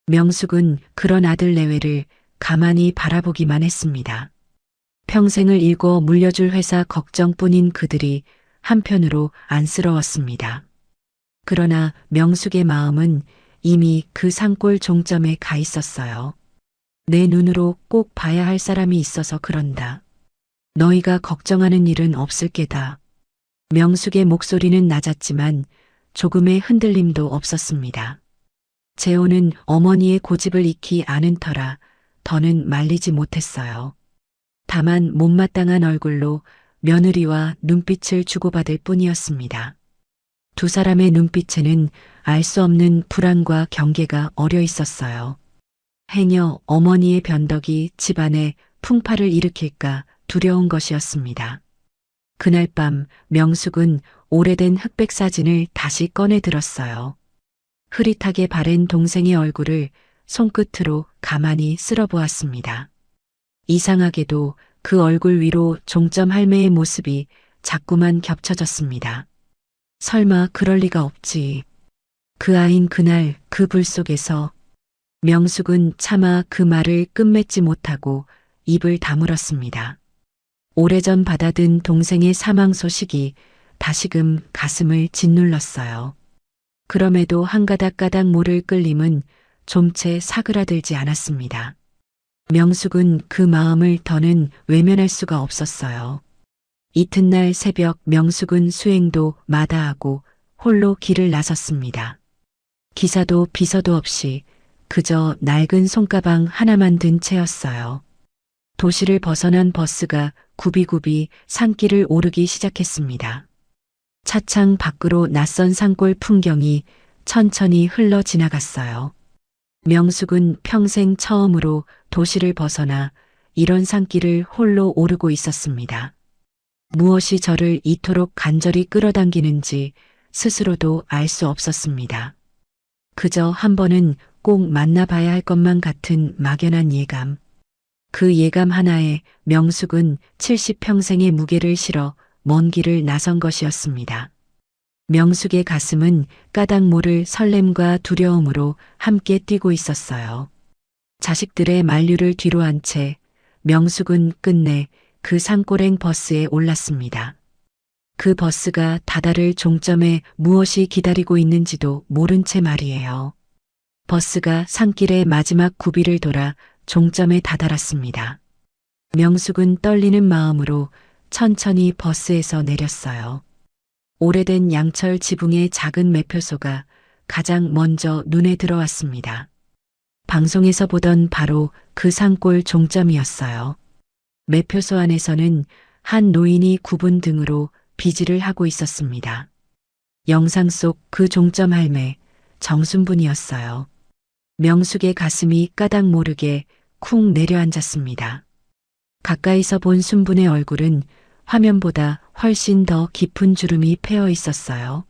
명숙은 그런 아들 내외를 가만히 바라보기만 했습니다. 평생을 일궈 물려줄 회사 걱정뿐인 그들이 한편으로 안쓰러웠습니다. 그러나 명숙의 마음은 이미 그 산골 종점에 가 있었어요. 내 눈으로 꼭 봐야 할 사람이 있어서 그런다. 너희가 걱정하는 일은 없을 게다. 명숙의 목소리는 낮았지만 조금의 흔들림도 없었습니다. 재호는 어머니의 고집을 익히 아는 터라 더는 말리지 못했어요. 다만 못마땅한 얼굴로 며느리와 눈빛을 주고받을 뿐이었습니다. 두 사람의 눈빛에는 알 수 없는 불안과 경계가 어려 있었어요. 행여 어머니의 변덕이 집안에 풍파를 일으킬까 두려운 것이었습니다. 그날 밤 명숙은 오래된 흑백 사진을 다시 꺼내 들었어요. 흐릿하게 바랜 동생의 얼굴을 손끝으로 가만히 쓸어보았습니다. 이상하게도 그 얼굴 위로 종점 할매의 모습이 자꾸만 겹쳐졌습니다. 설마 그럴 리가 없지. 그 아인 그날 그 불 속에서 명숙은 차마 그 말을 끝맺지 못하고 입을 다물었습니다. 오래전 받아든 동생의 사망 소식이 다시금 가슴을 짓눌렀어요. 그럼에도 한 가닥 가닥 모를 끌림은 좀채 사그라들지 않았습니다. 명숙은 그 마음을 더는 외면할 수가 없었어요. 이튿날 새벽 명숙은 수행도 마다하고 홀로 길을 나섰습니다. 기사도 비서도 없이 그저 낡은 손가방 하나만 든 채였어요. 도시를 벗어난 버스가 굽이굽이 산길을 오르기 시작했습니다. 차창 밖으로 낯선 산골 풍경이 천천히 흘러 지나갔어요. 명숙은 평생 처음으로 도시를 벗어나 이런 산길을 홀로 오르고 있었습니다. 무엇이 저를 이토록 간절히 끌어당기는지 스스로도 알 수 없었습니다. 그저 한 번은 꼭 만나봐야 할 것만 같은 막연한 예감. 그 예감 하나에 명숙은 70평생의 무게를 실어 먼 길을 나선 것이었습니다. 명숙의 가슴은 까닭 모를 설렘과 두려움으로 함께 뛰고 있었어요. 자식들의 만류를 뒤로 한 채 명숙은 끝내 그 산골행 버스에 올랐습니다. 그 버스가 다다를 종점에 무엇이 기다리고 있는지도 모른 채 말이에요. 버스가 산길의 마지막 구비를 돌아 종점에 다다랐습니다. 명숙은 떨리는 마음으로 천천히 버스에서 내렸어요. 오래된 양철 지붕의 작은 매표소가 가장 먼저 눈에 들어왔습니다. 방송에서 보던 바로 그 산골 종점이었어요. 매표소 안에서는 한 노인이 굽은 등으로 비지를 하고 있었습니다. 영상 속 그 종점 할매, 정순분이었어요. 명숙의 가슴이 까닭 모르게 쿵 내려앉았습니다. 가까이서 본 순분의 얼굴은 화면보다 훨씬 더 깊은 주름이 패어 있었어요.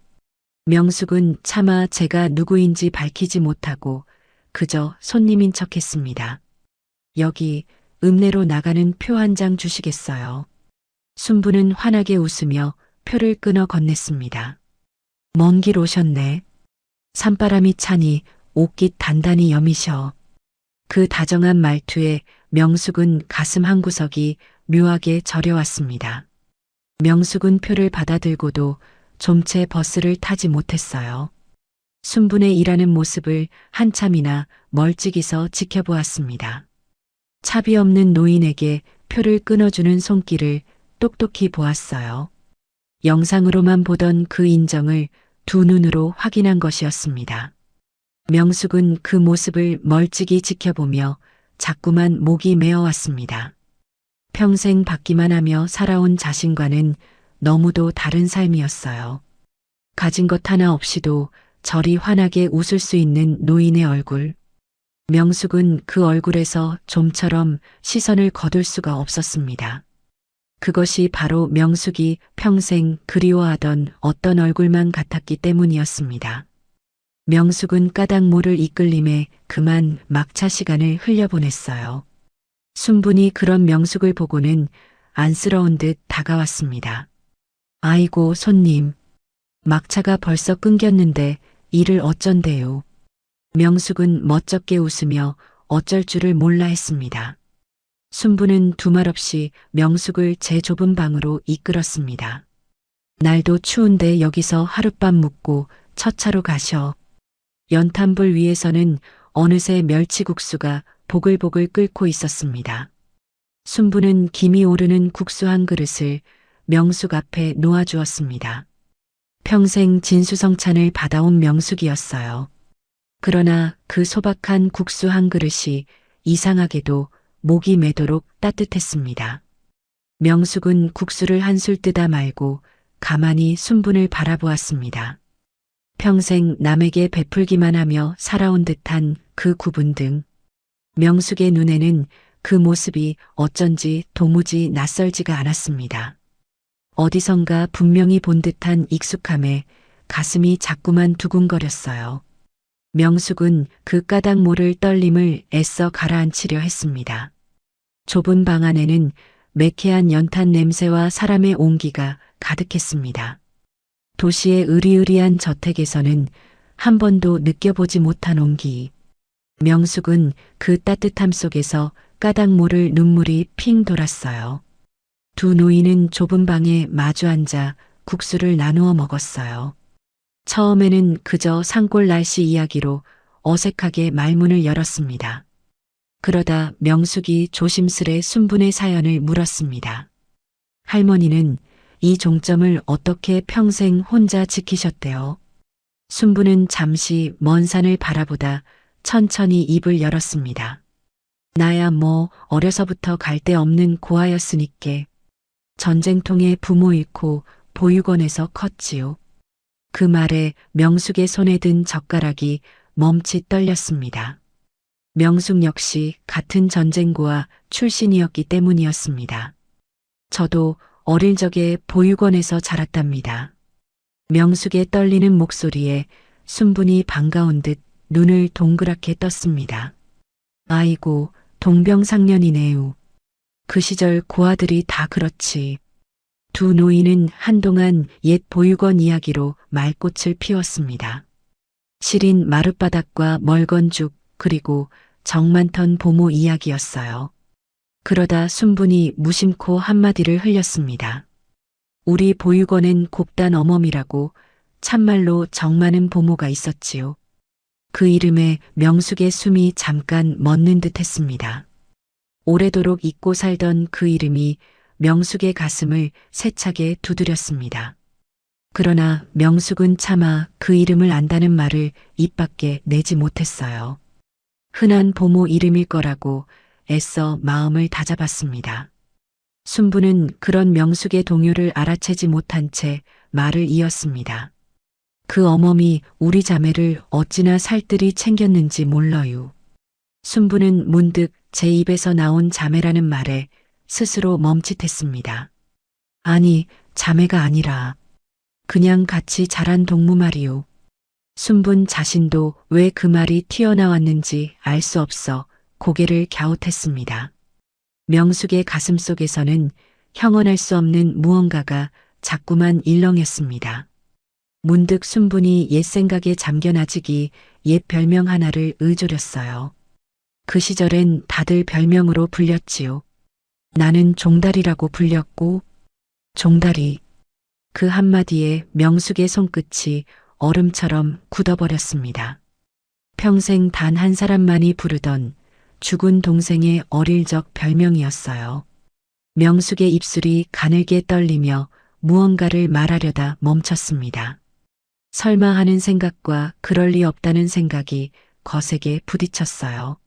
명숙은 차마 제가 누구인지 밝히지 못하고 그저 손님인 척했습니다. 여기 읍내로 나가는 표 한 장 주시겠어요? 순분은 환하게 웃으며 표를 끊어 건넸습니다. 먼 길 오셨네. 산바람이 차니 옷깃 단단히 여미셔. 그 다정한 말투에 명숙은 가슴 한구석이 묘하게 저려왔습니다. 명숙은 표를 받아들고도 좀채 버스를 타지 못했어요. 순분의 일하는 모습을 한참이나 멀찍이서 지켜보았습니다. 차비 없는 노인에게 표를 끊어주는 손길을 똑똑히 보았어요. 영상으로만 보던 그 인정을 두 눈으로 확인한 것이었습니다. 명숙은 그 모습을 멀찍이 지켜보며 자꾸만 목이 메어왔습니다. 평생 받기만 하며 살아온 자신과는 너무도 다른 삶이었어요. 가진 것 하나 없이도 저리 환하게 웃을 수 있는 노인의 얼굴. 명숙은 그 얼굴에서 좀처럼 시선을 거둘 수가 없었습니다. 그것이 바로 명숙이 평생 그리워하던 어떤 얼굴만 같았기 때문이었습니다. 명숙은 까닭모를 이끌림에 그만 막차 시간을 흘려보냈어요. 순분이 그런 명숙을 보고는 안쓰러운 듯 다가왔습니다. 아이고 손님, 막차가 벌써 끊겼는데 일을 어쩐대요. 명숙은 멋쩍게 웃으며 어쩔 줄을 몰라 했습니다. 순부는 두말 없이 명숙을 제 좁은 방으로 이끌었습니다. 날도 추운데 여기서 하룻밤 묵고 첫 차로 가셔. 연탄불 위에서는 어느새 멸치국수가 보글보글 끓고 있었습니다. 순부는 김이 오르는 국수 한 그릇을 명숙 앞에 놓아주었습니다. 평생 진수성찬을 받아온 명숙이었어요. 그러나 그 소박한 국수 한 그릇이 이상하게도 목이 메도록 따뜻했습니다. 명숙은 국수를 한술 뜨다 말고 가만히 순분을 바라보았습니다. 평생 남에게 베풀기만 하며 살아온 듯한 그 구분 등 명숙의 눈에는 그 모습이 어쩐지 도무지 낯설지가 않았습니다. 어디선가 분명히 본 듯한 익숙함에 가슴이 자꾸만 두근거렸어요. 명숙은 그 까닭 모를 떨림을 애써 가라앉히려 했습니다. 좁은 방 안에는 매캐한 연탄 냄새와 사람의 온기가 가득했습니다. 도시의 으리으리한 저택에서는 한 번도 느껴보지 못한 온기. 명숙은 그 따뜻함 속에서 까닭 모를 눈물이 핑 돌았어요. 두 노인은 좁은 방에 마주 앉아 국수를 나누어 먹었어요. 처음에는 그저 산골 날씨 이야기로 어색하게 말문을 열었습니다. 그러다 명숙이 조심스레 순분의 사연을 물었습니다. 할머니는 이 종점을 어떻게 평생 혼자 지키셨대요? 순분은 잠시 먼 산을 바라보다 천천히 입을 열었습니다. 나야 뭐 어려서부터 갈 데 없는 고아였으니께 전쟁통에 부모 잃고 보육원에서 컸지요. 그 말에 명숙의 손에 든 젓가락이 멈칫 떨렸습니다. 명숙 역시 같은 전쟁고아 출신이었기 때문이었습니다. 저도 어릴 적에 보육원에서 자랐답니다. 명숙의 떨리는 목소리에 순분이 반가운 듯 눈을 동그랗게 떴습니다. 아이고, 동병상련이네요. 그 시절 고아들이 다 그렇지. 두 노인은 한동안 옛 보육원 이야기로 말꽃을 피웠습니다. 시린 마룻바닥과 멀건 죽 그리고 정 많던 보모 이야기였어요. 그러다 순분이 무심코 한마디를 흘렸습니다. 우리 보육원엔 곱단 어멈이라고 참말로 정 많은 보모가 있었지요. 그 이름에 명숙의 숨이 잠깐 멎는 듯 했습니다. 오래도록 잊고 살던 그 이름이 명숙의 가슴을 세차게 두드렸습니다. 그러나 명숙은 차마 그 이름을 안다는 말을 입 밖에 내지 못했어요. 흔한 보모 이름일 거라고 애써 마음을 다잡았습니다. 순부는 그런 명숙의 동요를 알아채지 못한 채 말을 이었습니다. 그 어멈이 우리 자매를 어찌나 살뜰히 챙겼는지 몰라요. 순부는 문득 제 입에서 나온 자매라는 말에 스스로 멈칫했습니다. 아니, 자매가 아니라 그냥 같이 자란 동무 말이요. 순분 자신도 왜 그 말이 튀어나왔는지 알 수 없어 고개를 갸웃했습니다. 명숙의 가슴 속에서는 형언할 수 없는 무언가가 자꾸만 일렁였습니다. 문득 순분이 옛 생각에 잠겨나지기 옛 별명 하나를 의조렸어요. 그 시절엔 다들 별명으로 불렸지요. 나는 종다리라고 불렸고, 종다리. 그 한마디에 명숙의 손끝이 얼음처럼 굳어버렸습니다. 평생 단 한 사람만이 부르던 죽은 동생의 어릴 적 별명이었어요. 명숙의 입술이 가늘게 떨리며 무언가를 말하려다 멈췄습니다. 설마 하는 생각과 그럴 리 없다는 생각이 거세게 부딪혔어요.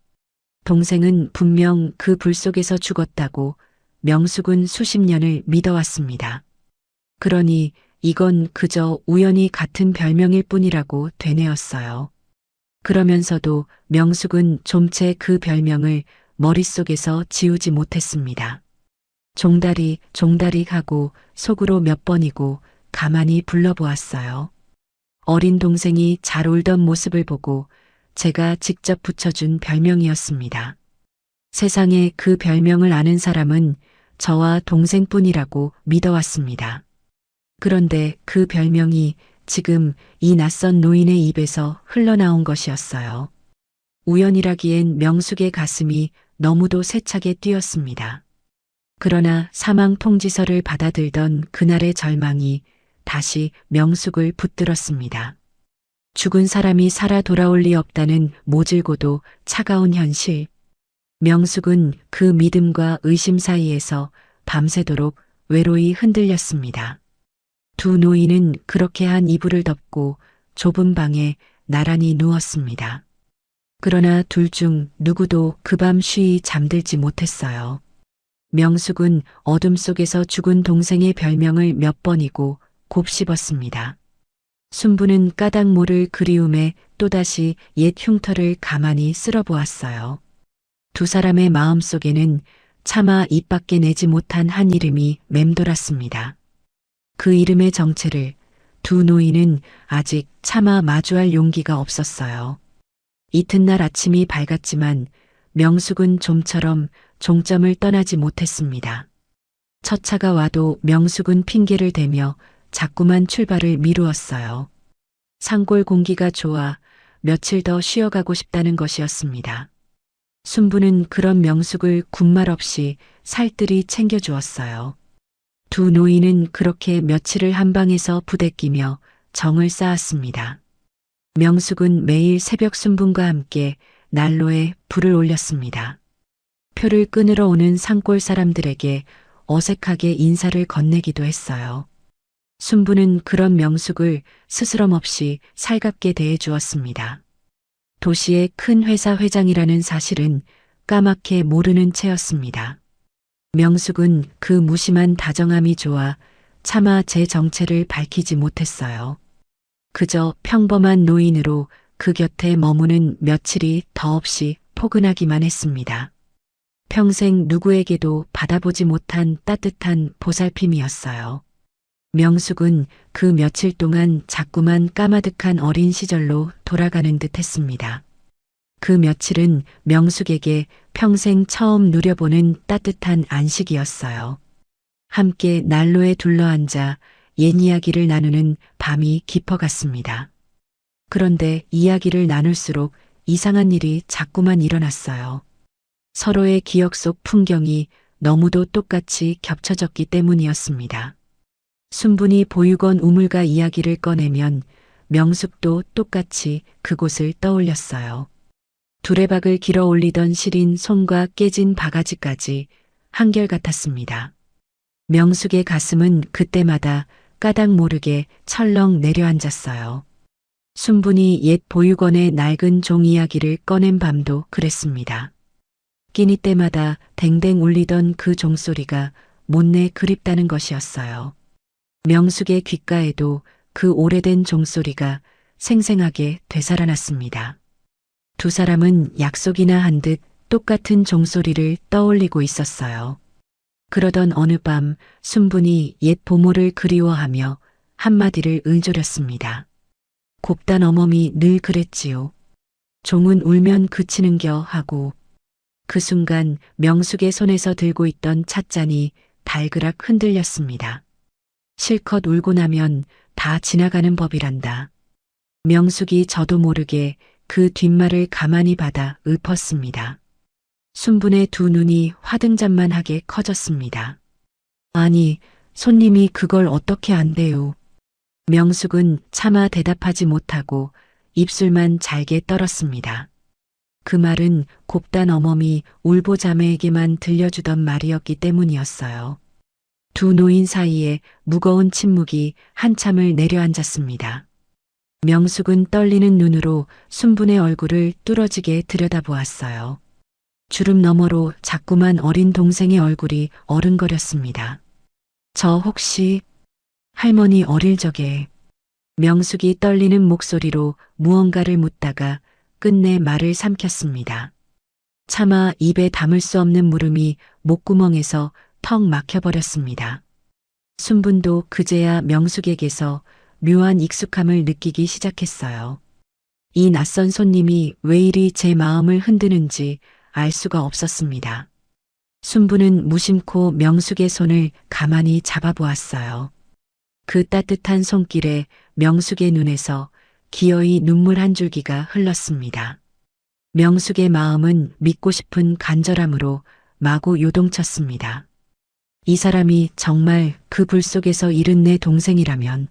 동생은 분명 그 불 속에서 죽었다고 명숙은 수십 년을 믿어왔습니다. 그러니 이건 그저 우연히 같은 별명일 뿐이라고 되뇌었어요. 그러면서도 명숙은 좀채 그 별명을 머릿속에서 지우지 못했습니다. 종다리, 종다리 하고 속으로 몇 번이고 가만히 불러보았어요. 어린 동생이 잘 울던 모습을 보고 제가 직접 붙여준 별명이었습니다. 세상에 그 별명을 아는 사람은 저와 동생뿐이라고 믿어왔습니다. 그런데 그 별명이 지금 이 낯선 노인의 입에서 흘러나온 것이었어요. 우연이라기엔 명숙의 가슴이 너무도 세차게 뛰었습니다. 그러나 사망 통지서를 받아들던 그날의 절망이 다시 명숙을 붙들었습니다. 죽은 사람이 살아 돌아올 리 없다는 모질고도 차가운 현실. 명숙은 그 믿음과 의심 사이에서 밤새도록 외로이 흔들렸습니다. 두 노인은 그렇게 한 이불을 덮고 좁은 방에 나란히 누웠습니다. 그러나 둘 중 누구도 그 밤 쉬이 잠들지 못했어요. 명숙은 어둠 속에서 죽은 동생의 별명을 몇 번이고 곱씹었습니다. 순부는 까닭 모를 그리움에 또다시 옛 흉터를 가만히 쓸어보았어요. 두 사람의 마음속에는 차마 입 밖에 내지 못한 한 이름이 맴돌았습니다. 그 이름의 정체를 두 노인은 아직 차마 마주할 용기가 없었어요. 이튿날 아침이 밝았지만 명숙은 좀처럼 종점을 떠나지 못했습니다. 첫 차가 와도 명숙은 핑계를 대며 자꾸만 출발을 미루었어요. 산골 공기가 좋아 며칠 더 쉬어가고 싶다는 것이었습니다. 순부는 그런 명숙을 군말 없이 살뜰히 챙겨주었어요. 두 노인은 그렇게 며칠을 한방에서 부대끼며 정을 쌓았습니다. 명숙은 매일 새벽 순분과 함께 난로에 불을 올렸습니다. 표를 끊으러 오는 산골 사람들에게 어색하게 인사를 건네기도 했어요. 순부는 그런 명숙을 스스럼 없이 살갑게 대해 주었습니다. 도시의 큰 회사 회장이라는 사실은 까맣게 모르는 채였습니다. 명숙은 그 무심한 다정함이 좋아 차마 제 정체를 밝히지 못했어요. 그저 평범한 노인으로 그 곁에 머무는 며칠이 더없이 포근하기만 했습니다. 평생 누구에게도 받아보지 못한 따뜻한 보살핌이었어요. 명숙은 그 며칠 동안 자꾸만 까마득한 어린 시절로 돌아가는 듯 했습니다. 그 며칠은 명숙에게 평생 처음 누려보는 따뜻한 안식이었어요. 함께 난로에 둘러앉아 옛 이야기를 나누는 밤이 깊어갔습니다. 그런데 이야기를 나눌수록 이상한 일이 자꾸만 일어났어요. 서로의 기억 속 풍경이 너무도 똑같이 겹쳐졌기 때문이었습니다. 순분이 보육원 우물가 이야기를 꺼내면 명숙도 똑같이 그곳을 떠올렸어요. 두레박을 길어 올리던 시린 손과 깨진 바가지까지 한결같았습니다. 명숙의 가슴은 그때마다 까닭 모르게 철렁 내려앉았어요. 순분이 옛 보육원의 낡은 종 이야기를 꺼낸 밤도 그랬습니다. 끼니 때마다 댕댕 울리던 그 종소리가 못내 그립다는 것이었어요. 명숙의 귓가에도 그 오래된 종소리가 생생하게 되살아났습니다. 두 사람은 약속이나 한 듯 똑같은 종소리를 떠올리고 있었어요. 그러던 어느 밤 순분이 옛 보모를 그리워하며 한마디를 을조렸습니다. 곱단 어멈이 늘 그랬지요. 종은 울면 그치는겨 하고 그 순간 명숙의 손에서 들고 있던 찻잔이 달그락 흔들렸습니다. 실컷 울고 나면 다 지나가는 법이란다. 명숙이 저도 모르게 그 뒷말을 가만히 받아 읊었습니다. 순분의 두 눈이 화등잔만하게 커졌습니다. 아니, 손님이 그걸 어떻게 안대요. 명숙은 차마 대답하지 못하고 입술만 잘게 떨었습니다. 그 말은 곱단 어멈이 울보자매에게만 들려주던 말이었기 때문이었어요. 두 노인 사이에 무거운 침묵이 한참을 내려앉았습니다. 명숙은 떨리는 눈으로 순분의 얼굴을 뚫어지게 들여다보았어요. 주름 너머로 자꾸만 어린 동생의 얼굴이 어른거렸습니다. 저 혹시 할머니 어릴 적에 명숙이 떨리는 목소리로 무언가를 묻다가 끝내 말을 삼켰습니다. 차마 입에 담을 수 없는 물음이 목구멍에서 턱 막혀버렸습니다. 순분도 그제야 명숙에게서 묘한 익숙함을 느끼기 시작했어요. 이 낯선 손님이 왜 이리 제 마음을 흔드는지 알 수가 없었습니다. 순분은 무심코 명숙의 손을 가만히 잡아보았어요. 그 따뜻한 손길에 명숙의 눈에서 기어이 눈물 한 줄기가 흘렀습니다. 명숙의 마음은 믿고 싶은 간절함으로 마구 요동쳤습니다. 이 사람이 정말 그 불 속에서 잃은 내 동생이라면.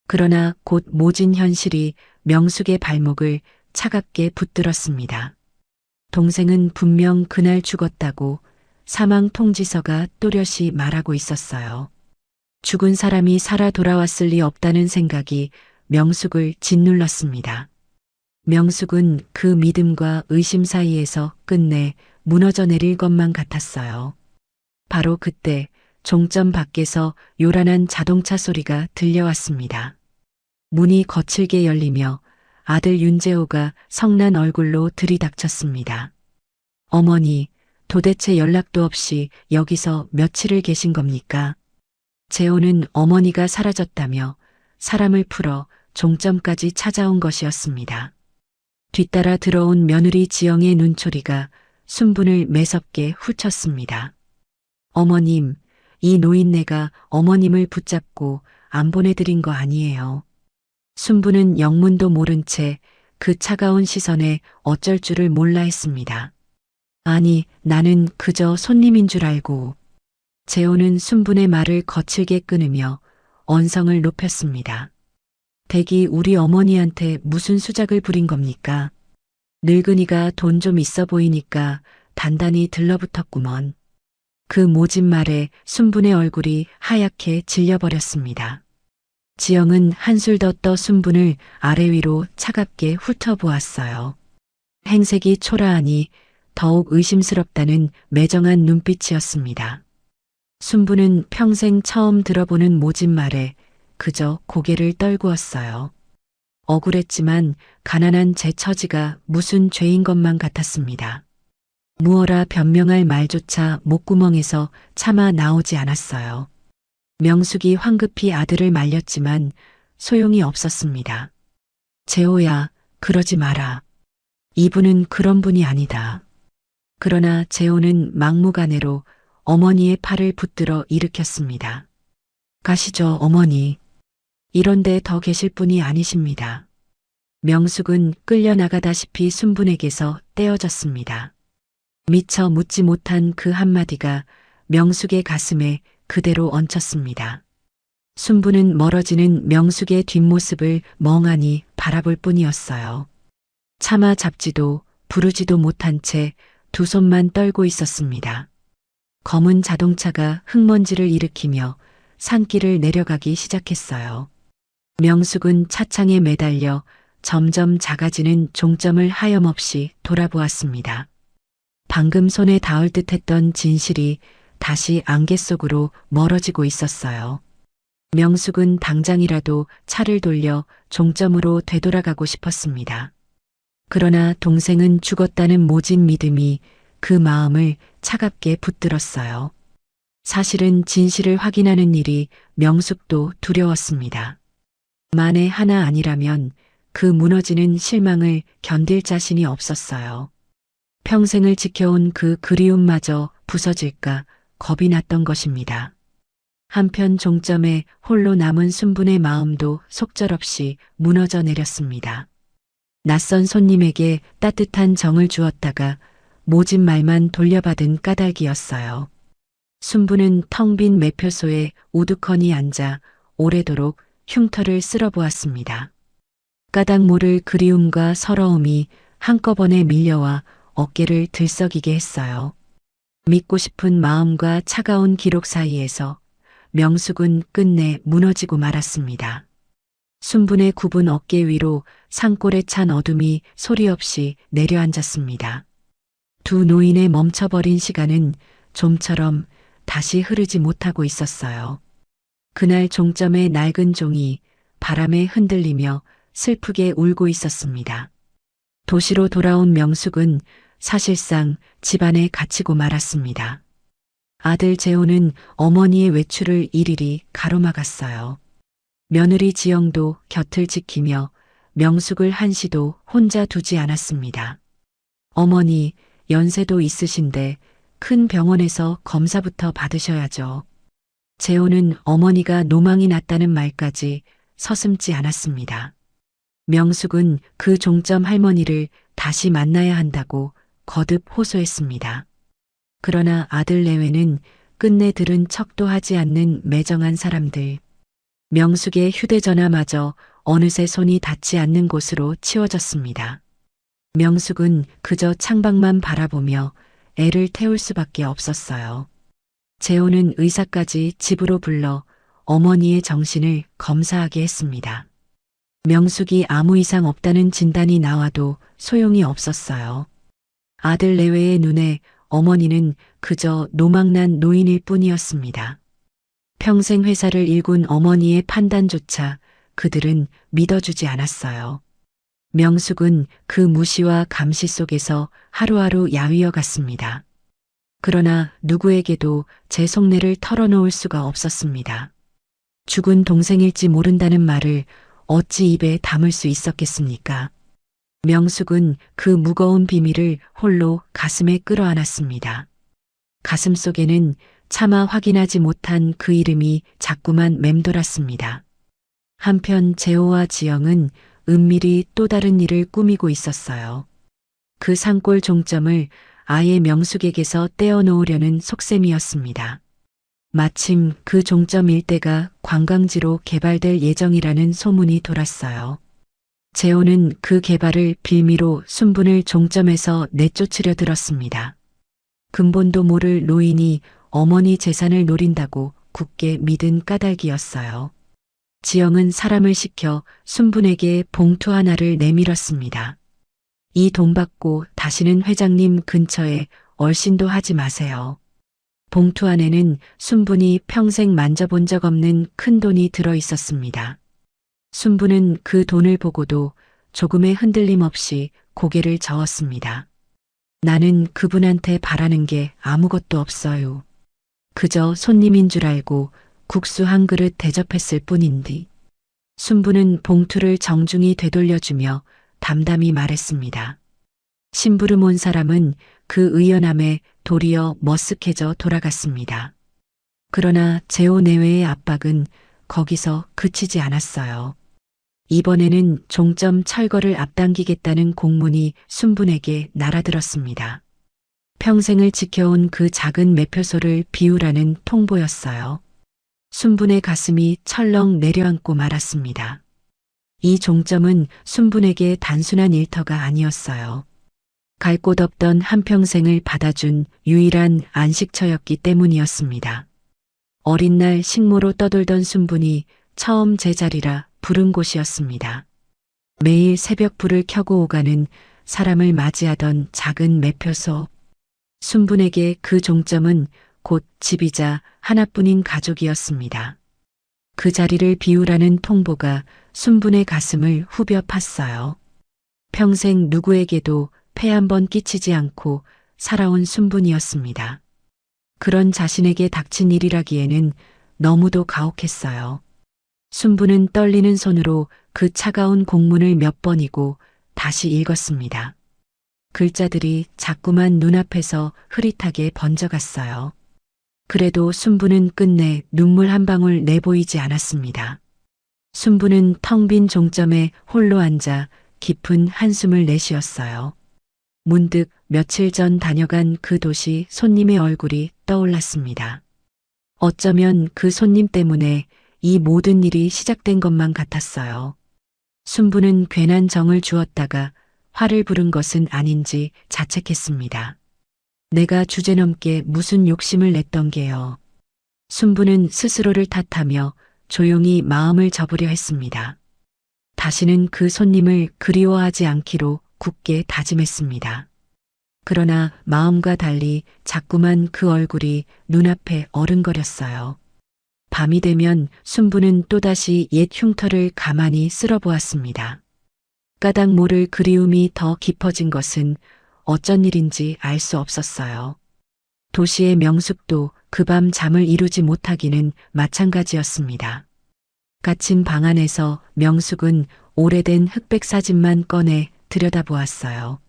그러나 곧 모진 현실이 명숙의 발목을 차갑게 붙들었습니다. 동생은 분명 그날 죽었다고 사망 통지서가 또렷이 말하고 있었어요. 죽은 사람이 살아 돌아왔을 리 없다는 생각이 명숙을 짓눌렀습니다. 명숙은 그 믿음과 의심 사이에서 끝내 무너져 내릴 것만 같았어요. 바로 그때 종점 밖에서 요란한 자동차 소리가 들려왔습니다. 문이 거칠게 열리며 아들 윤재호가 성난 얼굴로 들이닥쳤습니다. 어머니, 도대체 연락도 없이 여기서 며칠을 계신 겁니까? 재호는 어머니가 사라졌다며 사람을 풀어 종점까지 찾아온 것이었습니다. 뒤따라 들어온 며느리 지영의 눈초리가 순분을 매섭게 훑쳤습니다. 어머님, 이 노인네가 어머님을 붙잡고 안 보내드린 거 아니에요. 순분은 영문도 모른 채 그 차가운 시선에 어쩔 줄을 몰라 했습니다. 아니, 나는 그저 손님인 줄 알고. 재호는 순분의 말을 거칠게 끊으며 언성을 높였습니다. 댁이 우리 어머니한테 무슨 수작을 부린 겁니까? 늙은이가 돈 좀 있어 보이니까 단단히 들러붙었구먼. 그 모진 말에 순분의 얼굴이 하얗게 질려버렸습니다. 지영은 한술 더 떠 순분을 아래 위로 차갑게 훑어보았어요. 행색이 초라하니 더욱 의심스럽다는 매정한 눈빛이었습니다. 순분은 평생 처음 들어보는 모진 말에 그저 고개를 떨구었어요. 억울했지만 가난한 제 처지가 무슨 죄인 것만 같았습니다. 무어라 변명할 말조차 목구멍에서 차마 나오지 않았어요. 명숙이 황급히 아들을 말렸지만 소용이 없었습니다. 재호야, 그러지 마라. 이분은 그런 분이 아니다. 그러나 재호는 막무가내로 어머니의 팔을 붙들어 일으켰습니다. 가시죠, 어머니. 이런데 더 계실 분이 아니십니다. 명숙은 끌려나가다시피 순분에게서 떼어졌습니다. 미처 묻지 못한 그 한마디가 명숙의 가슴에 그대로 얹혔습니다. 순분은 멀어지는 명숙의 뒷모습을 멍하니 바라볼 뿐이었어요. 차마 잡지도 부르지도 못한 채 두 손만 떨고 있었습니다. 검은 자동차가 흙먼지를 일으키며 산길을 내려가기 시작했어요. 명숙은 차창에 매달려 점점 작아지는 종점을 하염없이 돌아보았습니다. 방금 손에 닿을 듯했던 진실이 다시 안개 속으로 멀어지고 있었어요. 명숙은 당장이라도 차를 돌려 종점으로 되돌아가고 싶었습니다. 그러나 동생은 죽었다는 모진 믿음이 그 마음을 차갑게 붙들었어요. 사실은 진실을 확인하는 일이 명숙도 두려웠습니다. 만에 하나 아니라면 그 무너지는 실망을 견딜 자신이 없었어요. 평생을 지켜온 그 그리움마저 부서질까 겁이 났던 것입니다. 한편 종점에 홀로 남은 순분의 마음도 속절없이 무너져 내렸습니다. 낯선 손님에게 따뜻한 정을 주었다가 모진 말만 돌려받은 까닭이었어요. 순분은 텅 빈 매표소에 우두커니 앉아 오래도록 흉터를 쓸어보았습니다. 까닭 모를 그리움과 서러움이 한꺼번에 밀려와 어깨를 들썩이게 했어요. 믿고 싶은 마음과 차가운 기록 사이에서 명숙은 끝내 무너지고 말았습니다. 순분의 굽은 어깨 위로 산골에 찬 어둠이 소리 없이 내려앉았습니다. 두 노인의 멈춰버린 시간은 좀처럼 다시 흐르지 못하고 있었어요. 그날 종점의 낡은 종이 바람에 흔들리며 슬프게 울고 있었습니다. 도시로 돌아온 명숙은 사실상 집안에 갇히고 말았습니다. 아들 재호는 어머니의 외출을 일일이 가로막았어요. 며느리 지영도 곁을 지키며 명숙을 한시도 혼자 두지 않았습니다. 어머니, 연세도 있으신데 큰 병원에서 검사부터 받으셔야죠. 재호는 어머니가 노망이 났다는 말까지 서슴지 않았습니다. 명숙은 그 종점 할머니를 다시 만나야 한다고 거듭 호소했습니다. 그러나 아들 내외는 끝내 들은 척도 하지 않는 매정한 사람들. 명숙의 휴대전화마저 어느새 손이 닿지 않는 곳으로 치워졌습니다. 명숙은 그저 창밖만 바라보며 애를 태울 수밖에 없었어요. 재호는 의사까지 집으로 불러 어머니의 정신을 검사하게 했습니다. 명숙이 아무 이상 없다는 진단이 나와도 소용이 없었어요. 아들 내외의 눈에 어머니는 그저 노망난 노인일 뿐이었습니다. 평생 회사를 일군 어머니의 판단조차 그들은 믿어주지 않았어요. 명숙은 그 무시와 감시 속에서 하루하루 야위어 갔습니다. 그러나 누구에게도 제 속내를 털어놓을 수가 없었습니다. 죽은 동생일지 모른다는 말을 어찌 입에 담을 수 있었겠습니까? 명숙은 그 무거운 비밀을 홀로 가슴에 끌어안았습니다. 가슴 속에는 차마 확인하지 못한 그 이름이 자꾸만 맴돌았습니다. 한편 재호와 지영은 은밀히 또 다른 일을 꾸미고 있었어요. 그 산골 종점을 아예 명숙에게서 떼어놓으려는 속셈이었습니다. 마침 그 종점 일대가 관광지로 개발될 예정이라는 소문이 돌았어요. 재호는 그 개발을 빌미로 순분을 종점에서 내쫓으려 들었습니다. 근본도 모를 노인이 어머니 재산을 노린다고 굳게 믿은 까닭이었어요. 지영은 사람을 시켜 순분에게 봉투 하나를 내밀었습니다. 이 돈 받고 다시는 회장님 근처에 얼씬도 하지 마세요. 봉투 안에는 순분이 평생 만져본 적 없는 큰 돈이 들어 있었습니다. 순분은 그 돈을 보고도 조금의 흔들림 없이 고개를 저었습니다. 나는 그분한테 바라는 게 아무것도 없어요. 그저 손님인 줄 알고 국수 한 그릇 대접했을 뿐인디. 순분은 봉투를 정중히 되돌려주며 담담히 말했습니다. 심부름 온 사람은 그 의연함에 도리어 머쓱해져 돌아갔습니다. 그러나 재호 내외의 압박은 거기서 그치지 않았어요. 이번에는 종점 철거를 앞당기겠다는 공문이 순분에게 날아들었습니다. 평생을 지켜온 그 작은 매표소를 비우라는 통보였어요. 순분의 가슴이 철렁 내려앉고 말았습니다. 이 종점은 순분에게 단순한 일터가 아니었어요. 갈 곳 없던 한평생을 받아준 유일한 안식처였기 때문이었습니다. 어린 날 식모로 떠돌던 순분이 처음 제자리라 부른 곳이었습니다. 매일 새벽 불을 켜고 오가는 사람을 맞이하던 작은 매표소. 순분에게 그 종점은 곧 집이자 하나뿐인 가족이었습니다. 그 자리를 비우라는 통보가 순분의 가슴을 후벼 팠어요. 평생 누구에게도 폐 한 번 끼치지 않고 살아온 순분이었습니다. 그런 자신에게 닥친 일이라기에는 너무도 가혹했어요. 순분은 떨리는 손으로 그 차가운 공문을 몇 번이고 다시 읽었습니다. 글자들이 자꾸만 눈앞에서 흐릿하게 번져갔어요. 그래도 순분은 끝내 눈물 한 방울 내보이지 않았습니다. 순분은 텅 빈 종점에 홀로 앉아 깊은 한숨을 내쉬었어요. 문득 며칠 전 다녀간 그 도시 손님의 얼굴이 떠올랐습니다. 어쩌면 그 손님 때문에 이 모든 일이 시작된 것만 같았어요. 순분은 괜한 정을 주었다가 화를 부른 것은 아닌지 자책했습니다. 내가 주제넘게 무슨 욕심을 냈던 게요. 순부는 스스로를 탓하며 조용히 마음을 접으려 했습니다. 다시는 그 손님을 그리워하지 않기로 굳게 다짐했습니다. 그러나 마음과 달리 자꾸만 그 얼굴이 눈앞에 어른거렸어요. 밤이 되면 순부는 또다시 옛 흉터를 가만히 쓸어보았습니다. 까닭 모를 그리움이 더 깊어진 것은 어쩐 일인지 알 수 없었어요. 도시의 명숙도 그 밤 잠을 이루지 못하기는 마찬가지였습니다. 갇힌 방 안에서 명숙은 오래된 흑백 사진만 꺼내 들여다보았어요.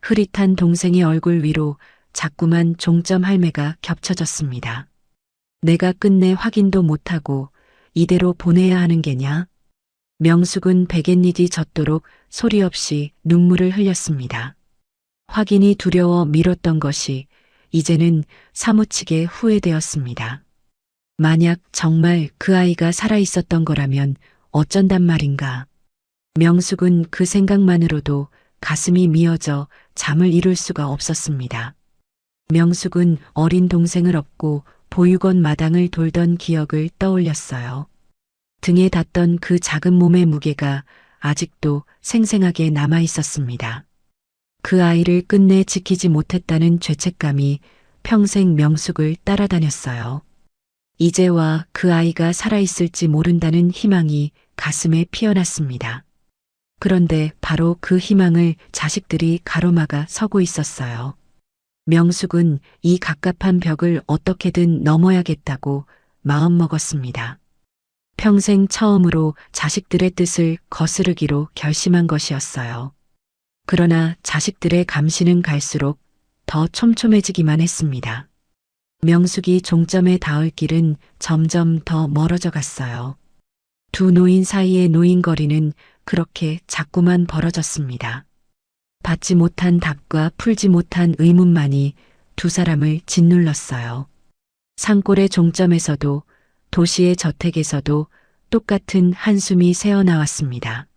흐릿한 동생의 얼굴 위로 자꾸만 종점 할매가 겹쳐졌습니다. 내가 끝내 확인도 못하고 이대로 보내야 하는 게냐? 명숙은 베갯니디 젖도록 소리 없이 눈물을 흘렸습니다. 확인이 두려워 미뤘던 것이 이제는 사무치게 후회되었습니다. 만약 정말 그 아이가 살아있었던 거라면 어쩐단 말인가. 명숙은 그 생각만으로도 가슴이 미어져 잠을 이룰 수가 없었습니다. 명숙은 어린 동생을 업고 보육원 마당을 돌던 기억을 떠올렸어요. 등에 닿던 그 작은 몸의 무게가 아직도 생생하게 남아 있었습니다. 그 아이를 끝내 지키지 못했다는 죄책감이 평생 명숙을 따라다녔어요. 이제와 그 아이가 살아있을지 모른다는 희망이 가슴에 피어났습니다. 그런데 바로 그 희망을 자식들이 가로막아 서고 있었어요. 명숙은 이 갑갑한 벽을 어떻게든 넘어야겠다고 마음먹었습니다. 평생 처음으로 자식들의 뜻을 거스르기로 결심한 것이었어요. 그러나 자식들의 감시는 갈수록 더 촘촘해지기만 했습니다. 명숙이 종점에 닿을 길은 점점 더 멀어져 갔어요. 두 노인 사이의 노인거리는 그렇게 자꾸만 벌어졌습니다. 받지 못한 답과 풀지 못한 의문만이 두 사람을 짓눌렀어요. 산골의 종점에서도 도시의 저택에서도 똑같은 한숨이 새어나왔습니다.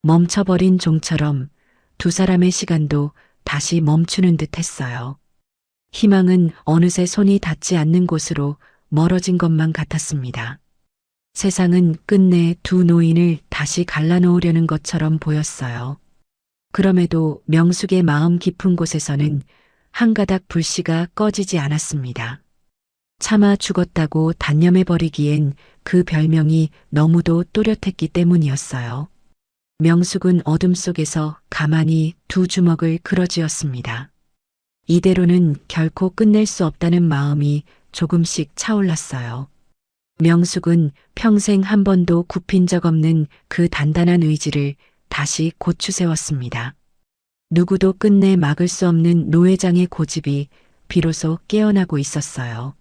멈춰버린 종처럼 두 사람의 시간도 다시 멈추는 듯 했어요. 희망은 어느새 손이 닿지 않는 곳으로 멀어진 것만 같았습니다. 세상은 끝내 두 노인을 다시 갈라놓으려는 것처럼 보였어요. 그럼에도 명숙의 마음 깊은 곳에서는 한 가닥 불씨가 꺼지지 않았습니다. 차마 죽었다고 단념해버리기엔 그 별명이 너무도 또렷했기 때문이었어요. 명숙은 어둠 속에서 가만히 두 주먹을 그러쥐었습니다. 이대로는 결코 끝낼 수 없다는 마음이 조금씩 차올랐어요. 명숙은 평생 한 번도 굽힌 적 없는 그 단단한 의지를 다시 고추 세웠습니다. 누구도 끝내 막을 수 없는 노회장의 고집이 비로소 깨어나고 있었어요.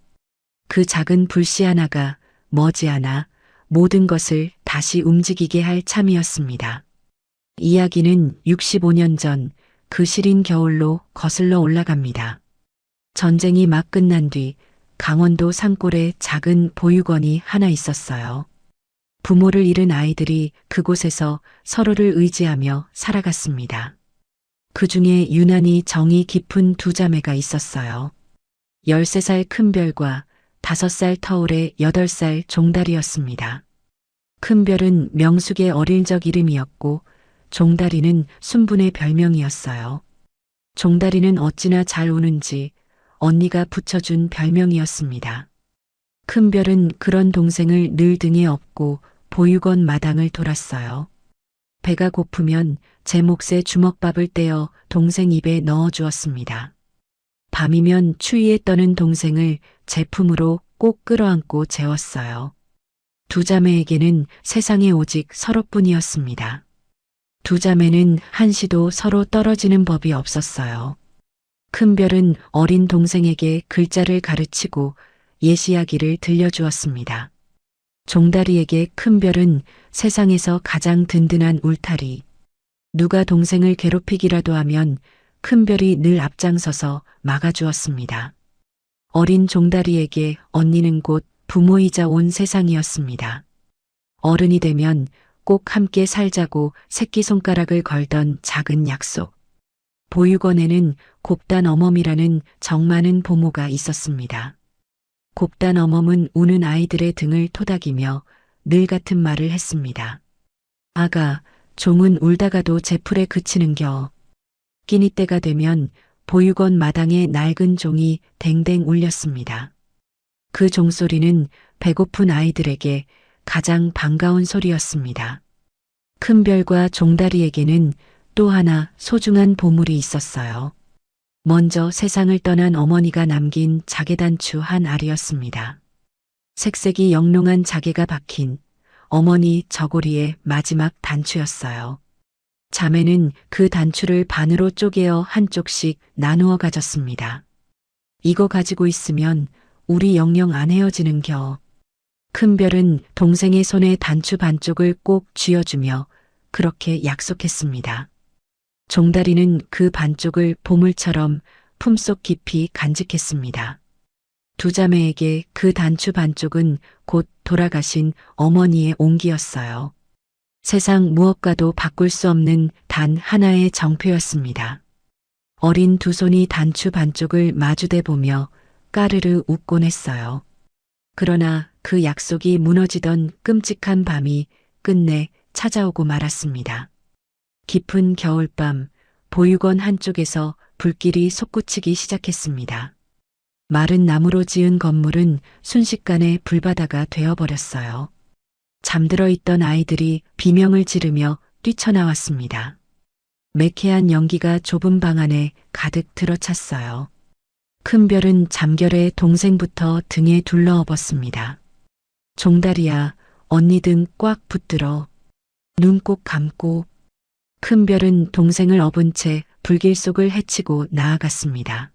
그 작은 불씨 하나가 머지않아 모든 것을 다시 움직이게 할 참이었습니다. 이야기는 65년 전 그 시린 겨울로 거슬러 올라갑니다. 전쟁이 막 끝난 뒤 강원도 산골에 작은 보육원이 하나 있었어요. 부모를 잃은 아이들이 그곳에서 서로를 의지하며 살아갔습니다. 그 중에 유난히 정이 깊은 두 자매가 있었어요. 13살 큰별과 5살 터울의 8살 종다리였습니다. 큰별은 명숙의 어릴 적 이름이었고 종다리는 순분의 별명이었어요. 종다리는 어찌나 잘 우는지 언니가 붙여준 별명이었습니다. 큰별은 그런 동생을 늘 등에 업고 보육원 마당을 돌았어요. 배가 고프면 제 몫에 주먹밥을 떼어 동생 입에 넣어주었습니다. 밤이면 추위에 떠는 동생을 제 품으로 꼭 끌어안고 재웠어요. 두 자매에게는 세상에 오직 서로뿐이었습니다. 두 자매는 한시도 서로 떨어지는 법이 없었어요. 큰별은 어린 동생에게 글자를 가르치고 옛 이야기를 들려주었습니다. 종다리에게 큰별은 세상에서 가장 든든한 울타리. 누가 동생을 괴롭히기라도 하면 큰별이 늘 앞장서서 막아주었습니다. 어린 종다리에게 언니는 곧 부모이자 온 세상이었습니다. 어른이 되면 꼭 함께 살자고 새끼손가락을 걸던 작은 약속. 보육원에는 곱단 어멈이라는 정 많은 보모가 있었습니다. 곱단 어멈은 우는 아이들의 등을 토닥이며 늘 같은 말을 했습니다. 아가, 종은 울다가도 제풀에 그치는겨. 끼니 때가 되면 보육원 마당에 낡은 종이 댕댕 울렸습니다. 그 종소리는 배고픈 아이들에게 가장 반가운 소리였습니다. 큰별과 종다리에게는 또 하나 소중한 보물이 있었어요. 먼저 세상을 떠난 어머니가 남긴 자개단추 한 알이었습니다. 색색이 영롱한 자개가 박힌 어머니 저고리의 마지막 단추였어요. 자매는 그 단추를 반으로 쪼개어 한쪽씩 나누어 가졌습니다. 이거 가지고 있으면 우리 영영 안 헤어지는겨. 큰별은 동생의 손에 단추 반쪽을 꼭 쥐어주며 그렇게 약속했습니다. 종다리는 그 반쪽을 보물처럼 품속 깊이 간직했습니다. 두 자매에게 그 단추 반쪽은 곧 돌아가신 어머니의 온기였어요. 세상 무엇과도 바꿀 수 없는 단 하나의 정표였습니다. 어린 두 손이 단추 반쪽을 마주대 보며 까르르 웃곤 했어요. 그러나 그 약속이 무너지던 끔찍한 밤이 끝내 찾아오고 말았습니다. 깊은 겨울밤, 보육원 한쪽에서 불길이 솟구치기 시작했습니다. 마른 나무로 지은 건물은 순식간에 불바다가 되어버렸어요. 잠들어 있던 아이들이 비명을 지르며 뛰쳐나왔습니다. 매캐한 연기가 좁은 방 안에 가득 들어찼어요. 큰별은 잠결에 동생부터 등에 둘러업었습니다. 종다리야, 언니 등 꽉 붙들어. 눈 꼭 감고. 큰별은 동생을 업은 채 불길 속을 헤치고 나아갔습니다.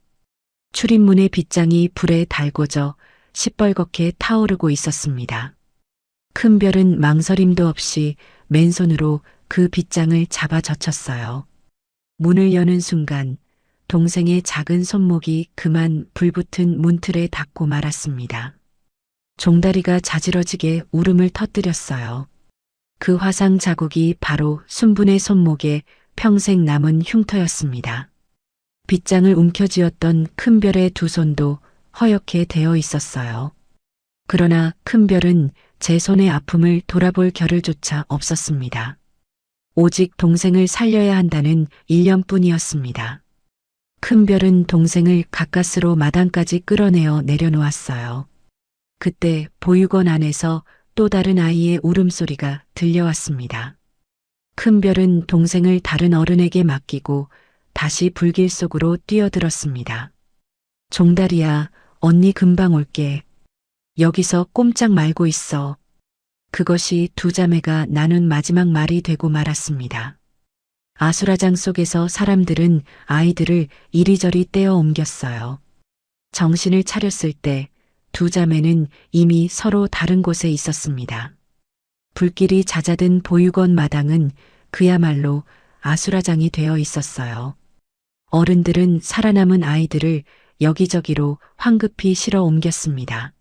출입문의 빗장이 불에 달궈져 시뻘겋게 타오르고 있었습니다. 큰별은 망설임도 없이 맨손으로 그 빗장을 잡아 젖혔어요. 문을 여는 순간 동생의 작은 손목이 그만 불붙은 문틀에 닿고 말았습니다. 종다리가 자지러지게 울음을 터뜨렸어요. 그 화상 자국이 바로 순분의 손목에 평생 남은 흉터였습니다. 빗장을 움켜쥐었던 큰별의 두 손도 허옇게 되어 있었어요. 그러나 큰별은 제 손의 아픔을 돌아볼 겨를조차 없었습니다. 오직 동생을 살려야 한다는 일념뿐이었습니다. 큰별은 동생을 가까스로 마당까지 끌어내어 내려놓았어요. 그때 보육원 안에서 또 다른 아이의 울음소리가 들려왔습니다. 큰별은 동생을 다른 어른에게 맡기고 다시 불길 속으로 뛰어들었습니다. 종다리야, 언니 금방 올게. 여기서 꼼짝 말고 있어. 그것이 두 자매가 나눈 마지막 말이 되고 말았습니다. 아수라장 속에서 사람들은 아이들을 이리저리 떼어 옮겼어요. 정신을 차렸을 때 두 자매는 이미 서로 다른 곳에 있었습니다. 불길이 잦아든 보육원 마당은 그야말로 아수라장이 되어 있었어요. 어른들은 살아남은 아이들을 여기저기로 황급히 실어 옮겼습니다.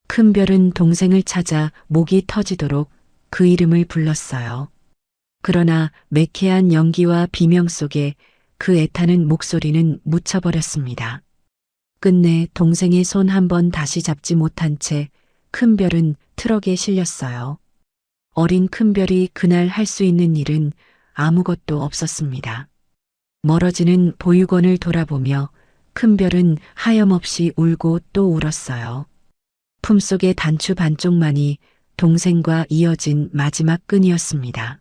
큰별은 동생을 찾아 목이 터지도록 그 이름을 불렀어요. 그러나 매캐한 연기와 비명 속에 그 애타는 목소리는 묻혀버렸습니다. 끝내 동생의 손 한 번 다시 잡지 못한 채 큰별은 트럭에 실렸어요. 어린 큰별이 그날 할 수 있는 일은 아무것도 없었습니다. 멀어지는 보육원을 돌아보며 큰별은 하염없이 울고 또 울었어요. 품속의 단추 반쪽만이 동생과 이어진 마지막 끈이었습니다.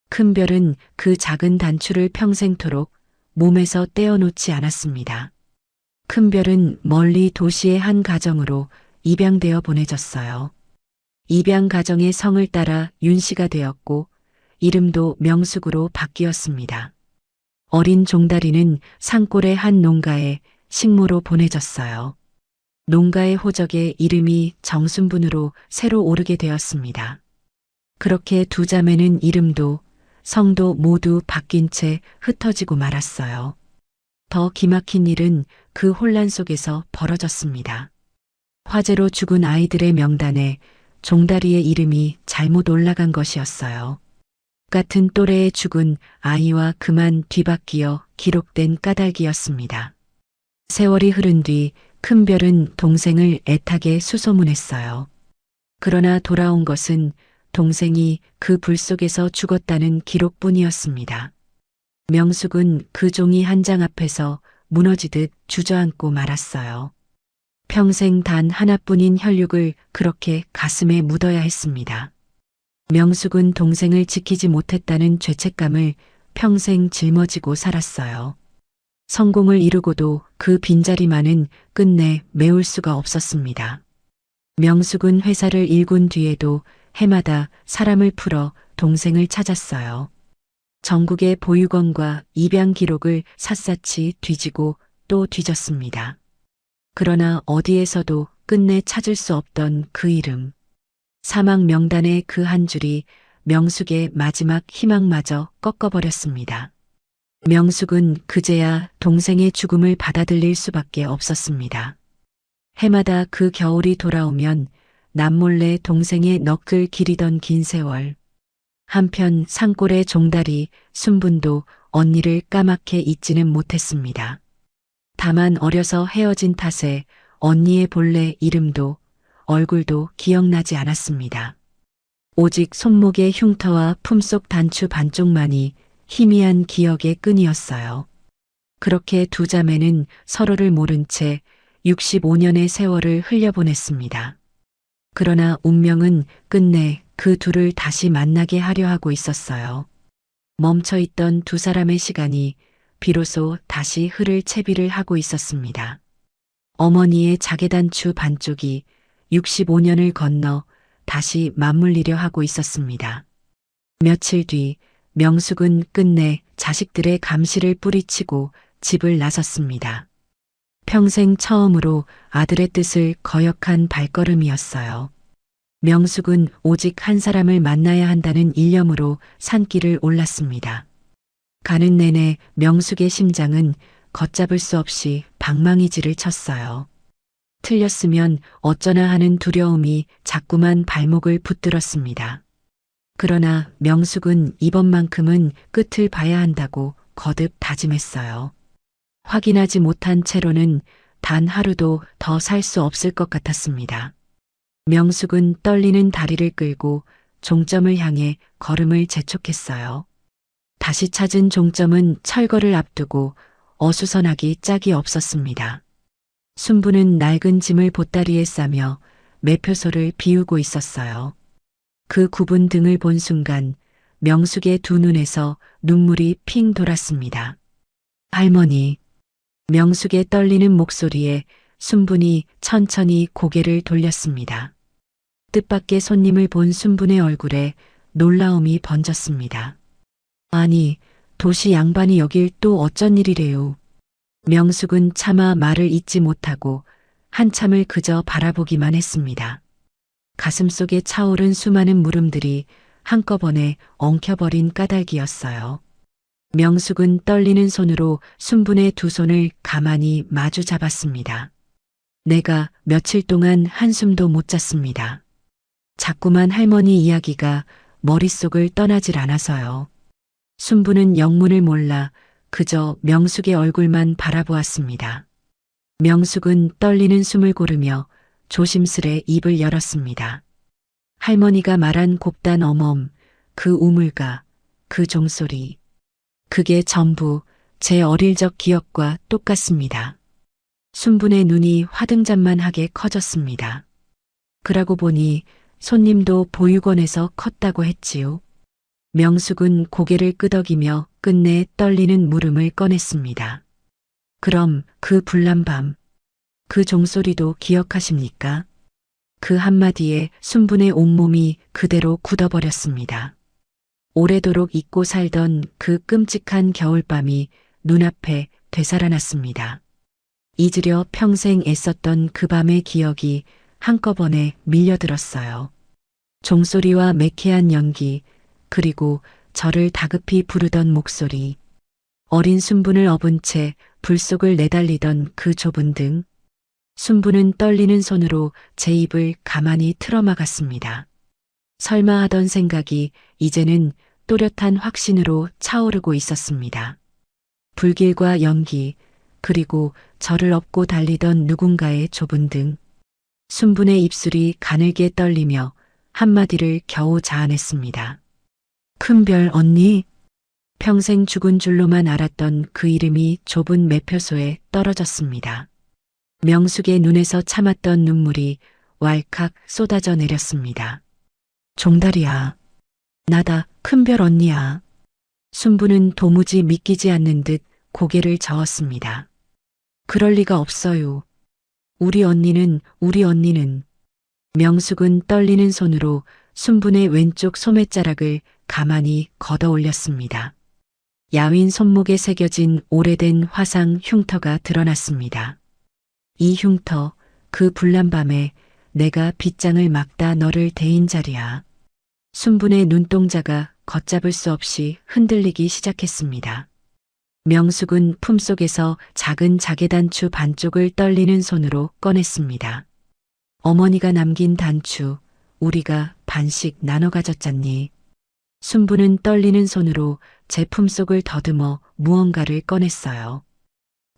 큰별은 그 작은 단추를 평생토록 몸에서 떼어놓지 않았습니다. 큰별은 멀리 도시의 한 가정으로 입양되어 보내졌어요. 입양 가정의 성을 따라 윤씨가 되었고 이름도 명숙으로 바뀌었습니다. 어린 종다리는 산골의 한 농가에 식모로 보내졌어요. 농가의 호적에 이름이 정순분으로 새로 오르게 되었습니다. 그렇게 두 자매는 이름도 성도 모두 바뀐 채 흩어지고 말았어요. 더 기막힌 일은 그 혼란 속에서 벌어졌습니다. 화재로 죽은 아이들의 명단에 종다리의 이름이 잘못 올라간 것이었어요. 같은 또래의 죽은 아이와 그만 뒤바뀌어 기록된 까닭이었습니다. 세월이 흐른 뒤 큰별은 동생을 애타게 수소문했어요. 그러나 돌아온 것은 동생이 그 불 속에서 죽었다는 기록뿐이었습니다. 명숙은 그 종이 한 장 앞에서 무너지듯 주저앉고 말았어요. 평생 단 하나뿐인 혈육을 그렇게 가슴에 묻어야 했습니다. 명숙은 동생을 지키지 못했다는 죄책감을 평생 짊어지고 살았어요. 성공을 이루고도 그 빈자리만은 끝내 메울 수가 없었습니다. 명숙은 회사를 일군 뒤에도 해마다 사람을 풀어 동생을 찾았어요. 전국의 보육원과 입양 기록을 샅샅이 뒤지고 또 뒤졌습니다. 그러나 어디에서도 끝내 찾을 수 없던 그 이름. 사망 명단의 그 한 줄이 명숙의 마지막 희망마저 꺾어버렸습니다. 명숙은 그제야 동생의 죽음을 받아들일 수밖에 없었습니다. 해마다 그 겨울이 돌아오면 남몰래 동생의 너클 기리던 긴 세월. 한편 산골의 종다리 순분도 언니를 까맣게 잊지는 못했습니다. 다만 어려서 헤어진 탓에 언니의 본래 이름도 얼굴도 기억나지 않았습니다. 오직 손목의 흉터와 품속 단추 반쪽만이 희미한 기억의 끈이었어요. 그렇게 두 자매는 서로를 모른 채 65년의 세월을 흘려보냈습니다. 그러나 운명은 끝내 그 둘을 다시 만나게 하려 하고 있었어요. 멈춰있던 두 사람의 시간이 비로소 다시 흐를 채비를 하고 있었습니다. 어머니의 자개단추 반쪽이 65년을 건너 다시 맞물리려 하고 있었습니다. 며칠 뒤 명숙은 끝내 자식들의 감시를 뿌리치고 집을 나섰습니다. 평생 처음으로 아들의 뜻을 거역한 발걸음이었어요. 명숙은 오직 한 사람을 만나야 한다는 일념으로 산길을 올랐습니다. 가는 내내 명숙의 심장은 걷잡을 수 없이 방망이질을 쳤어요. 틀렸으면 어쩌나 하는 두려움이 자꾸만 발목을 붙들었습니다. 그러나 명숙은 이번만큼은 끝을 봐야 한다고 거듭 다짐했어요. 확인하지 못한 채로는 단 하루도 더 살 수 없을 것 같았습니다. 명숙은 떨리는 다리를 끌고 종점을 향해 걸음을 재촉했어요. 다시 찾은 종점은 철거를 앞두고 어수선하기 짝이 없었습니다. 순부는 낡은 짐을 보따리에 싸며 매표소를 비우고 있었어요. 그 굽은 등을 본 순간 명숙의 두 눈에서 눈물이 핑 돌았습니다. 할머니. 명숙의 떨리는 목소리에 순분이 천천히 고개를 돌렸습니다. 뜻밖의 손님을 본 순분의 얼굴에 놀라움이 번졌습니다. 아니, 도시 양반이 여길 또 어쩐 일이래요. 명숙은 차마 말을 잇지 못하고 한참을 그저 바라보기만 했습니다. 가슴속에 차오른 수많은 물음들이 한꺼번에 엉켜버린 까닭이었어요. 명숙은 떨리는 손으로 순분의 두 손을 가만히 마주 잡았습니다. 내가 며칠 동안 한숨도 못 잤습니다. 자꾸만 할머니 이야기가 머릿속을 떠나질 않아서요. 순부는 영문을 몰라 그저 명숙의 얼굴만 바라보았습니다. 명숙은 떨리는 숨을 고르며 조심스레 입을 열었습니다. 할머니가 말한 곱단 어멈, 그 우물가, 그 종소리. 그게 전부 제 어릴 적 기억과 똑같습니다. 순분의 눈이 화등잔만하게 커졌습니다. 그러고 보니 손님도 보육원에서 컸다고 했지요. 명숙은 고개를 끄덕이며 끝내 떨리는 물음을 꺼냈습니다. 그럼 그 불난 밤, 그 종소리도 기억하십니까? 그 한마디에 순분의 온몸이 그대로 굳어버렸습니다. 오래도록 잊고 살던 그 끔찍한 겨울밤이 눈앞에 되살아났습니다. 잊으려 평생 애썼던 그 밤의 기억이 한꺼번에 밀려들었어요. 종소리와 매캐한 연기, 그리고 저를 다급히 부르던 목소리, 어린 순분을 업은 채 불 속을 내달리던 그 좁은 등, 순분은 떨리는 손으로 제 입을 가만히 틀어막았습니다. 설마 하던 생각이 이제는 또렷한 확신으로 차오르고 있었습니다. 불길과 연기, 그리고 저를 업고 달리던 누군가의 좁은 등. 순분의 입술이 가늘게 떨리며 한마디를 겨우 자아냈습니다. 큰별 언니? 평생 죽은 줄로만 알았던 그 이름이 좁은 매표소에 떨어졌습니다. 명숙의 눈에서 참았던 눈물이 왈칵 쏟아져 내렸습니다. 종달이야. 나다, 큰별 언니야. 순부는 도무지 믿기지 않는 듯 고개를 저었습니다. 그럴 리가 없어요. 우리 언니는. 명숙은 떨리는 손으로 순분의 왼쪽 소매자락을 가만히 걷어 올렸습니다. 야윈 손목에 새겨진 오래된 화상 흉터가 드러났습니다. 이 흉터, 그 불난 밤에 내가 빗장을 막다 너를 대인 자리야. 순분의 눈동자가 걷잡을 수 없이 흔들리기 시작했습니다. 명숙은 품속에서 작은 자개단추 반쪽을 떨리는 손으로 꺼냈습니다. 어머니가 남긴 단추, 우리가 반씩 나눠 가졌잖니. 순부는 떨리는 손으로 제 품속을 더듬어 무언가를 꺼냈어요.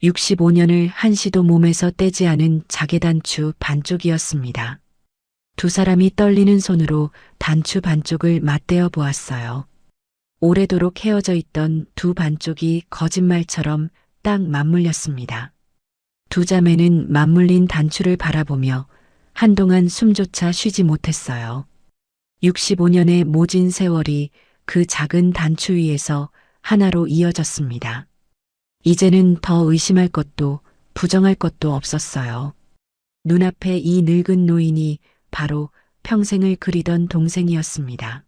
65년을 한시도 몸에서 떼지 않은 자개단추 반쪽이었습니다. 두 사람이 떨리는 손으로 단추 반쪽을 맞대어 보았어요. 오래도록 헤어져 있던 두 반쪽이 거짓말처럼 딱 맞물렸습니다. 두 자매는 맞물린 단추를 바라보며 한동안 숨조차 쉬지 못했어요. 65년의 모진 세월이 그 작은 단추 위에서 하나로 이어졌습니다. 이제는 더 의심할 것도 부정할 것도 없었어요. 눈앞에 이 늙은 노인이 바로 평생을 그리던 동생이었습니다.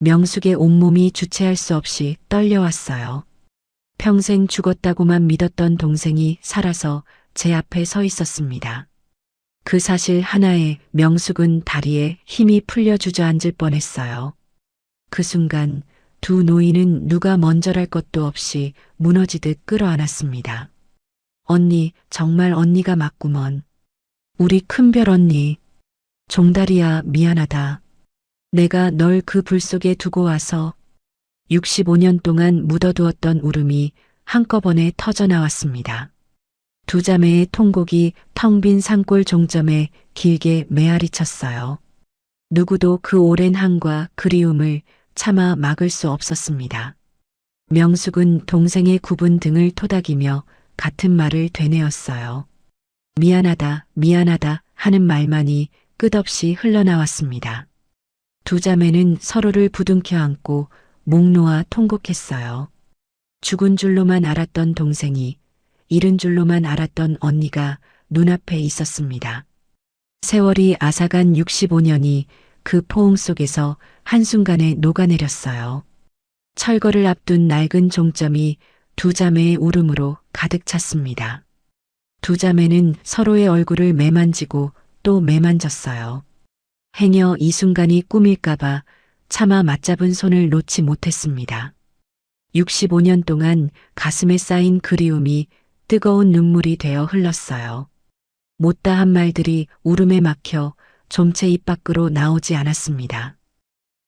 명숙의 온몸이 주체할 수 없이 떨려왔어요. 평생 죽었다고만 믿었던 동생이 살아서 제 앞에 서 있었습니다. 그 사실 하나에 명숙은 다리에 힘이 풀려 주저앉을 뻔했어요. 그 순간 두 노인은 누가 먼저랄 것도 없이 무너지듯 끌어안았습니다. 언니, 정말 언니가 맞구먼. 우리 큰별 언니. 종달이야, 미안하다. 내가 널 그 불 속에 두고 와서 65년 동안 묻어두었던 울음이 한꺼번에 터져 나왔습니다. 두 자매의 통곡이 텅 빈 산골 종점에 길게 메아리 쳤어요. 누구도 그 오랜 한과 그리움을 차마 막을 수 없었습니다. 명숙은 동생의 굽은 등을 토닥이며 같은 말을 되뇌었어요. 미안하다, 미안하다 하는 말만이 끝없이 흘러나왔습니다. 두 자매는 서로를 부둥켜 안고 목 놓아 통곡했어요. 죽은 줄로만 알았던 동생이, 잃은 줄로만 알았던 언니가 눈앞에 있었습니다. 세월이 앗아간 65년이 그 포옹 속에서 한순간에 녹아내렸어요. 철거를 앞둔 낡은 종점이 두 자매의 울음으로 가득 찼습니다. 두 자매는 서로의 얼굴을 매만지고 또 매만졌어요. 행여 이 순간이 꿈일까봐 차마 맞잡은 손을 놓지 못했습니다. 65년 동안 가슴에 쌓인 그리움이 뜨거운 눈물이 되어 흘렀어요. 못다한 말들이 울음에 막혀 좀채 입 밖으로 나오지 않았습니다.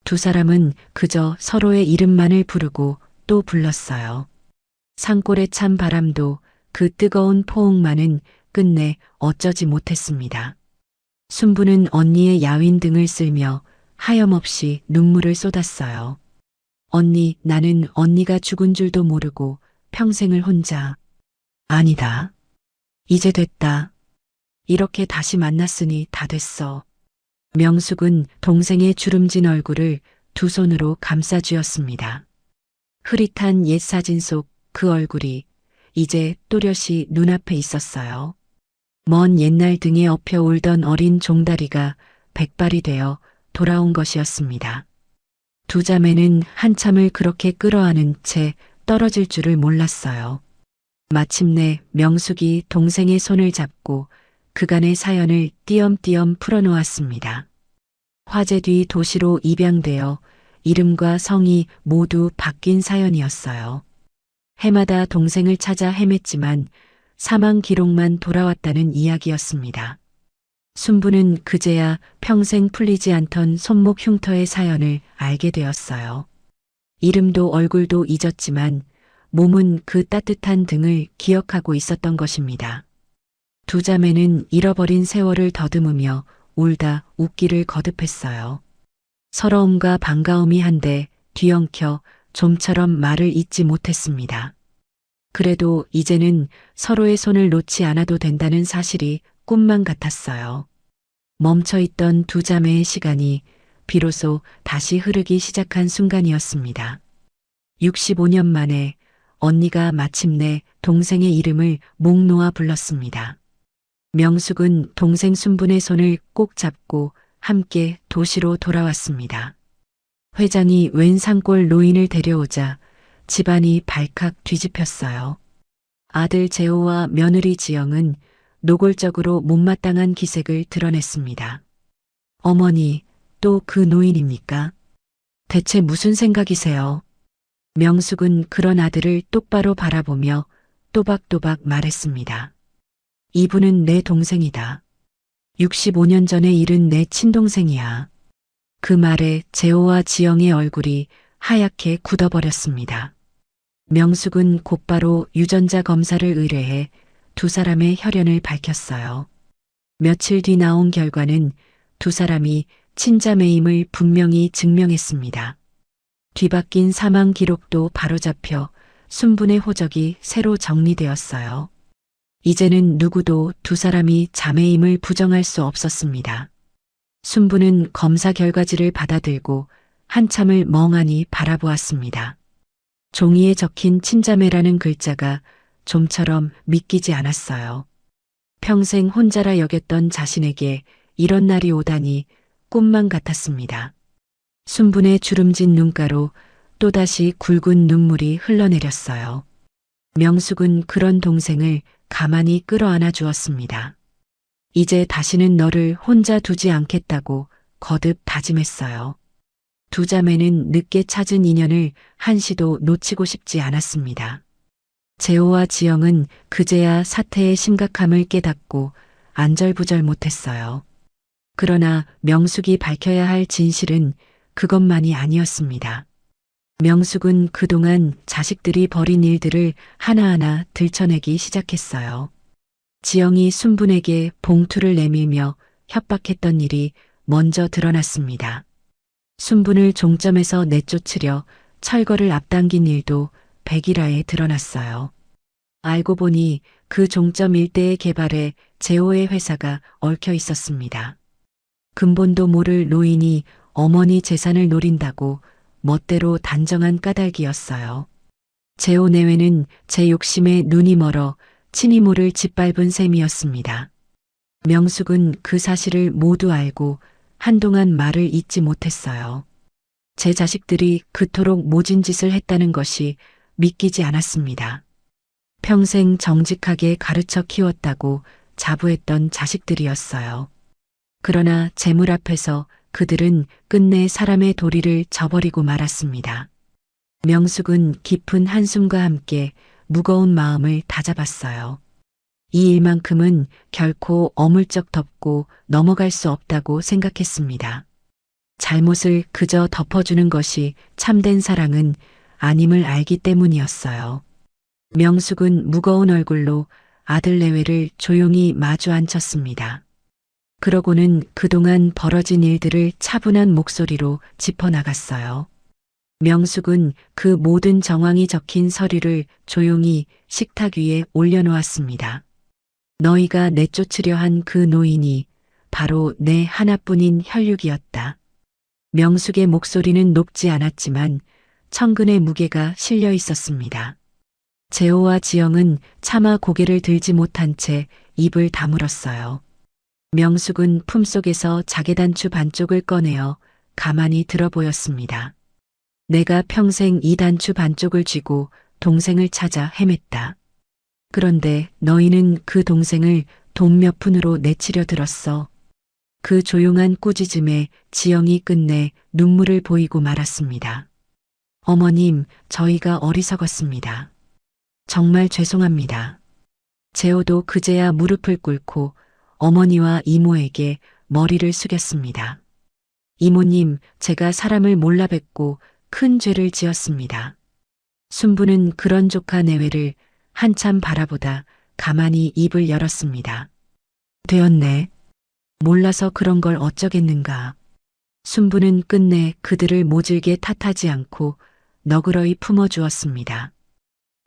두 사람은 그저 서로의 이름만을 부르고 또 불렀어요. 산골의 찬 바람도 그 뜨거운 포옹만은 끝내 어쩌지 못했습니다. 순부는 언니의 야윈 등을 쓸며 하염없이 눈물을 쏟았어요. 언니, 나는 언니가 죽은 줄도 모르고 평생을 혼자. 아니다. 이제 됐다. 이렇게 다시 만났으니 다 됐어. 명숙은 동생의 주름진 얼굴을 두 손으로 감싸쥐었습니다. 흐릿한 옛 사진 속 그 얼굴이 이제 또렷이 눈앞에 있었어요. 먼 옛날 등에 엎여 울던 어린 종다리가 백발이 되어 돌아온 것이었습니다. 두 자매는 한참을 그렇게 끌어안은 채 떨어질 줄을 몰랐어요. 마침내 명숙이 동생의 손을 잡고 그간의 사연을 띄엄띄엄 풀어놓았습니다. 화재 뒤 도시로 입양되어 이름과 성이 모두 바뀐 사연이었어요. 해마다 동생을 찾아 헤맸지만 사망 기록만 돌아왔다는 이야기였습니다. 순부는 그제야 평생 풀리지 않던 손목 흉터의 사연을 알게 되었어요. 이름도 얼굴도 잊었지만 몸은 그 따뜻한 등을 기억하고 있었던 것입니다. 두 자매는 잃어버린 세월을 더듬으며 울다 웃기를 거듭했어요. 서러움과 반가움이 한데 뒤엉켜 좀처럼 말을 잇지 못했습니다. 그래도 이제는 서로의 손을 놓지 않아도 된다는 사실이 꿈만 같았어요. 멈춰있던 두 자매의 시간이 비로소 다시 흐르기 시작한 순간이었습니다. 65년 만에 언니가 마침내 동생의 이름을 목 놓아 불렀습니다. 명숙은 동생 순분의 손을 꼭 잡고 함께 도시로 돌아왔습니다. 회장이 웬 산골 노인을 데려오자 집안이 발칵 뒤집혔어요. 아들 재호와 며느리 지영은 노골적으로 못마땅한 기색을 드러냈습니다. 어머니, 또 그 노인입니까? 대체 무슨 생각이세요? 명숙은 그런 아들을 똑바로 바라보며 또박또박 말했습니다. 이분은 내 동생이다. 65년 전에 잃은 내 친동생이야. 그 말에 재호와 지영의 얼굴이 하얗게 굳어버렸습니다. 명숙은 곧바로 유전자 검사를 의뢰해 두 사람의 혈연을 밝혔어요. 며칠 뒤 나온 결과는 두 사람이 친자매임을 분명히 증명했습니다. 뒤바뀐 사망 기록도 바로잡혀 순분의 호적이 새로 정리되었어요. 이제는 누구도 두 사람이 자매임을 부정할 수 없었습니다. 순분은 검사 결과지를 받아들고 한참을 멍하니 바라보았습니다. 종이에 적힌 친자매라는 글자가 좀처럼 믿기지 않았어요. 평생 혼자라 여겼던 자신에게 이런 날이 오다니 꿈만 같았습니다. 순분의 주름진 눈가로 또다시 굵은 눈물이 흘러내렸어요. 명숙은 그런 동생을 가만히 끌어안아 주었습니다. 이제 다시는 너를 혼자 두지 않겠다고 거듭 다짐했어요. 두 자매는 늦게 찾은 인연을 한시도 놓치고 싶지 않았습니다. 재호와 지영은 그제야 사태의 심각함을 깨닫고 안절부절 못했어요. 그러나 명숙이 밝혀야 할 진실은 그것만이 아니었습니다. 명숙은 그동안 자식들이 벌인 일들을 하나하나 들춰내기 시작했어요. 지영이 순분에게 봉투를 내밀며 협박했던 일이 먼저 드러났습니다. 순분을 종점에서 내쫓으려 철거를 앞당긴 일도 백일화에 드러났어요. 알고 보니 그 종점 일대의 개발에 재호의 회사가 얽혀 있었습니다. 근본도 모를 노인이 어머니 재산을 노린다고 멋대로 단정한 까닭이었어요. 재호 내외는 제 욕심에 눈이 멀어 친히 모를 짓밟은 셈이었습니다. 명숙은 그 사실을 모두 알고 한동안 말을 잇지 못했어요. 제 자식들이 그토록 모진 짓을 했다는 것이 믿기지 않았습니다. 평생 정직하게 가르쳐 키웠다고 자부했던 자식들이었어요. 그러나 재물 앞에서 그들은 끝내 사람의 도리를 저버리고 말았습니다. 명숙은 깊은 한숨과 함께 무거운 마음을 다잡았어요. 이 일만큼은 결코 어물쩍 덮고 넘어갈 수 없다고 생각했습니다. 잘못을 그저 덮어주는 것이 참된 사랑은 아님을 알기 때문이었어요. 명숙은 무거운 얼굴로 아들 내외를 조용히 마주 앉혔습니다. 그러고는 그동안 벌어진 일들을 차분한 목소리로 짚어나갔어요. 명숙은 그 모든 정황이 적힌 서류를 조용히 식탁 위에 올려놓았습니다. 너희가 내쫓으려 한 그 노인이 바로 내 하나뿐인 혈육이었다. 명숙의 목소리는 높지 않았지만 천근의 무게가 실려 있었습니다. 재호와 지영은 차마 고개를 들지 못한 채 입을 다물었어요. 명숙은 품속에서 자개단추 반쪽을 꺼내어 가만히 들어보였습니다. 내가 평생 이 단추 반쪽을 쥐고 동생을 찾아 헤맸다. 그런데 너희는 그 동생을 돈 몇 푼으로 내치려 들었어. 그 조용한 꾸짖음에 지영이 끝내 눈물을 보이고 말았습니다. 어머님, 저희가 어리석었습니다. 정말 죄송합니다. 재호도 그제야 무릎을 꿇고 어머니와 이모에게 머리를 숙였습니다. 이모님, 제가 사람을 몰라 뵙고 큰 죄를 지었습니다. 순부는 그런 조카 내외를 한참 바라보다 가만히 입을 열었습니다. 되었네. 몰라서 그런 걸 어쩌겠는가. 순부는 끝내 그들을 모질게 탓하지 않고 너그러이 품어주었습니다.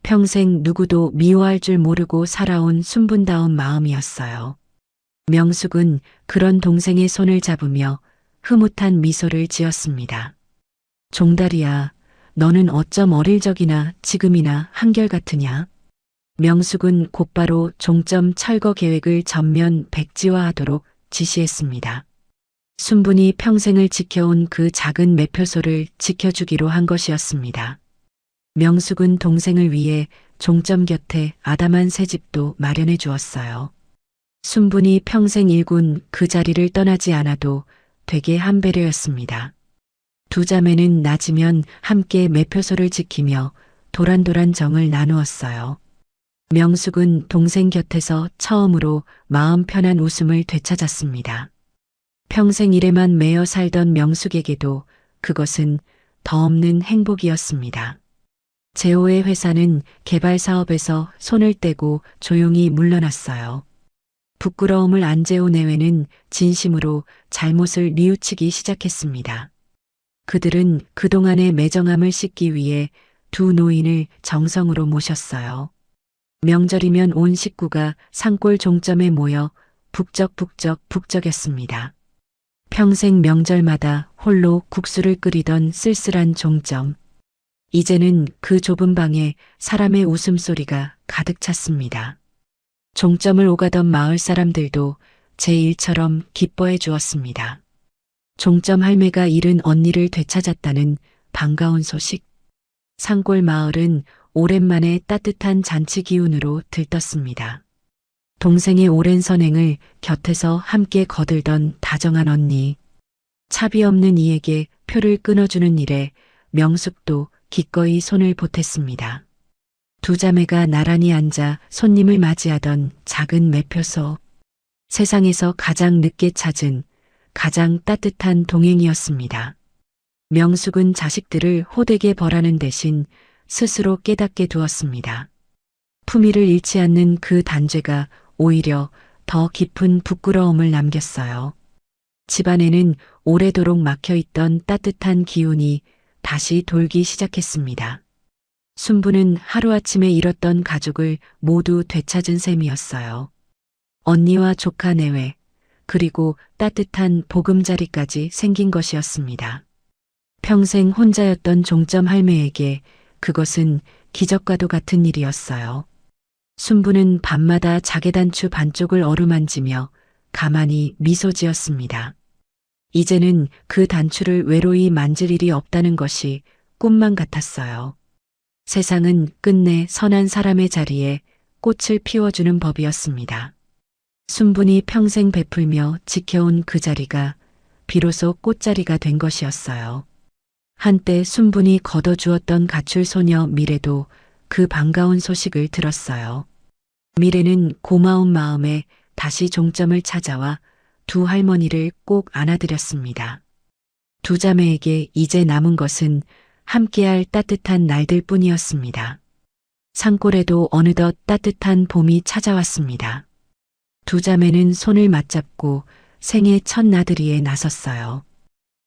평생 누구도 미워할 줄 모르고 살아온 순분다운 마음이었어요. 명숙은 그런 동생의 손을 잡으며 흐뭇한 미소를 지었습니다. 종달이야, 너는 어쩜 어릴 적이나 지금이나 한결같으냐? 명숙은 곧바로 종점 철거 계획을 전면 백지화하도록 지시했습니다. 순분이 평생을 지켜온 그 작은 매표소를 지켜주기로 한 것이었습니다. 명숙은 동생을 위해 종점 곁에 아담한 새 집도 마련해 주었어요. 순분이 평생 일군 그 자리를 떠나지 않아도 되게 한 배려였습니다. 두 자매는 낮이면 함께 매표소를 지키며 도란도란 정을 나누었어요. 명숙은 동생 곁에서 처음으로 마음 편한 웃음을 되찾았습니다. 평생 일에만 매여 살던 명숙에게도 그것은 더없는 행복이었습니다. 제호의 회사는 개발 사업에서 손을 떼고 조용히 물러났어요. 부끄러움을 안재호 내외는 진심으로 잘못을 뉘우치기 시작했습니다. 그들은 그동안의 매정함을 씻기 위해 두 노인을 정성으로 모셨어요. 명절이면 온 식구가 산골 종점에 모여 북적북적했습니다. 평생 명절마다 홀로 국수를 끓이던 쓸쓸한 종점. 이제는 그 좁은 방에 사람의 웃음소리가 가득 찼습니다. 종점을 오가던 마을 사람들도 제 일처럼 기뻐해 주었습니다. 종점 할매가 잃은 언니를 되찾았다는 반가운 소식. 산골 마을은 오랜만에 따뜻한 잔치 기운으로 들떴습니다. 동생의 오랜 선행을 곁에서 함께 거들던 다정한 언니. 차비 없는 이에게 표를 끊어주는 일에 명숙도 기꺼이 손을 보탰습니다. 두 자매가 나란히 앉아 손님을 맞이하던 작은 매표소. 세상에서 가장 늦게 찾은 가장 따뜻한 동행이었습니다. 명숙은 자식들을 호되게 벌하는 대신 스스로 깨닫게 두었습니다. 품위를 잃지 않는 그 단죄가 오히려 더 깊은 부끄러움을 남겼어요. 집안에는 오래도록 막혀있던 따뜻한 기운이 다시 돌기 시작했습니다. 순부는 하루아침에 잃었던 가족을 모두 되찾은 셈이었어요. 언니와 조카 내외, 그리고 따뜻한 보금자리까지 생긴 것이었습니다. 평생 혼자였던 종점 할매에게 그것은 기적과도 같은 일이었어요. 순부는 밤마다 자개단추 반쪽을 어루만지며 가만히 미소 지었습니다. 이제는 그 단추를 외로이 만질 일이 없다는 것이 꿈만 같았어요. 세상은 끝내 선한 사람의 자리에 꽃을 피워주는 법이었습니다. 순분이 평생 베풀며 지켜온 그 자리가 비로소 꽃자리가 된 것이었어요. 한때 순분이 걷어주었던 가출 소녀 미래도 그 반가운 소식을 들었어요. 미래는 고마운 마음에 다시 종점을 찾아와 두 할머니를 꼭 안아드렸습니다. 두 자매에게 이제 남은 것은 함께할 따뜻한 날들 뿐이었습니다. 산골에도 어느덧 따뜻한 봄이 찾아왔습니다. 두 자매는 손을 맞잡고 생애 첫 나들이에 나섰어요.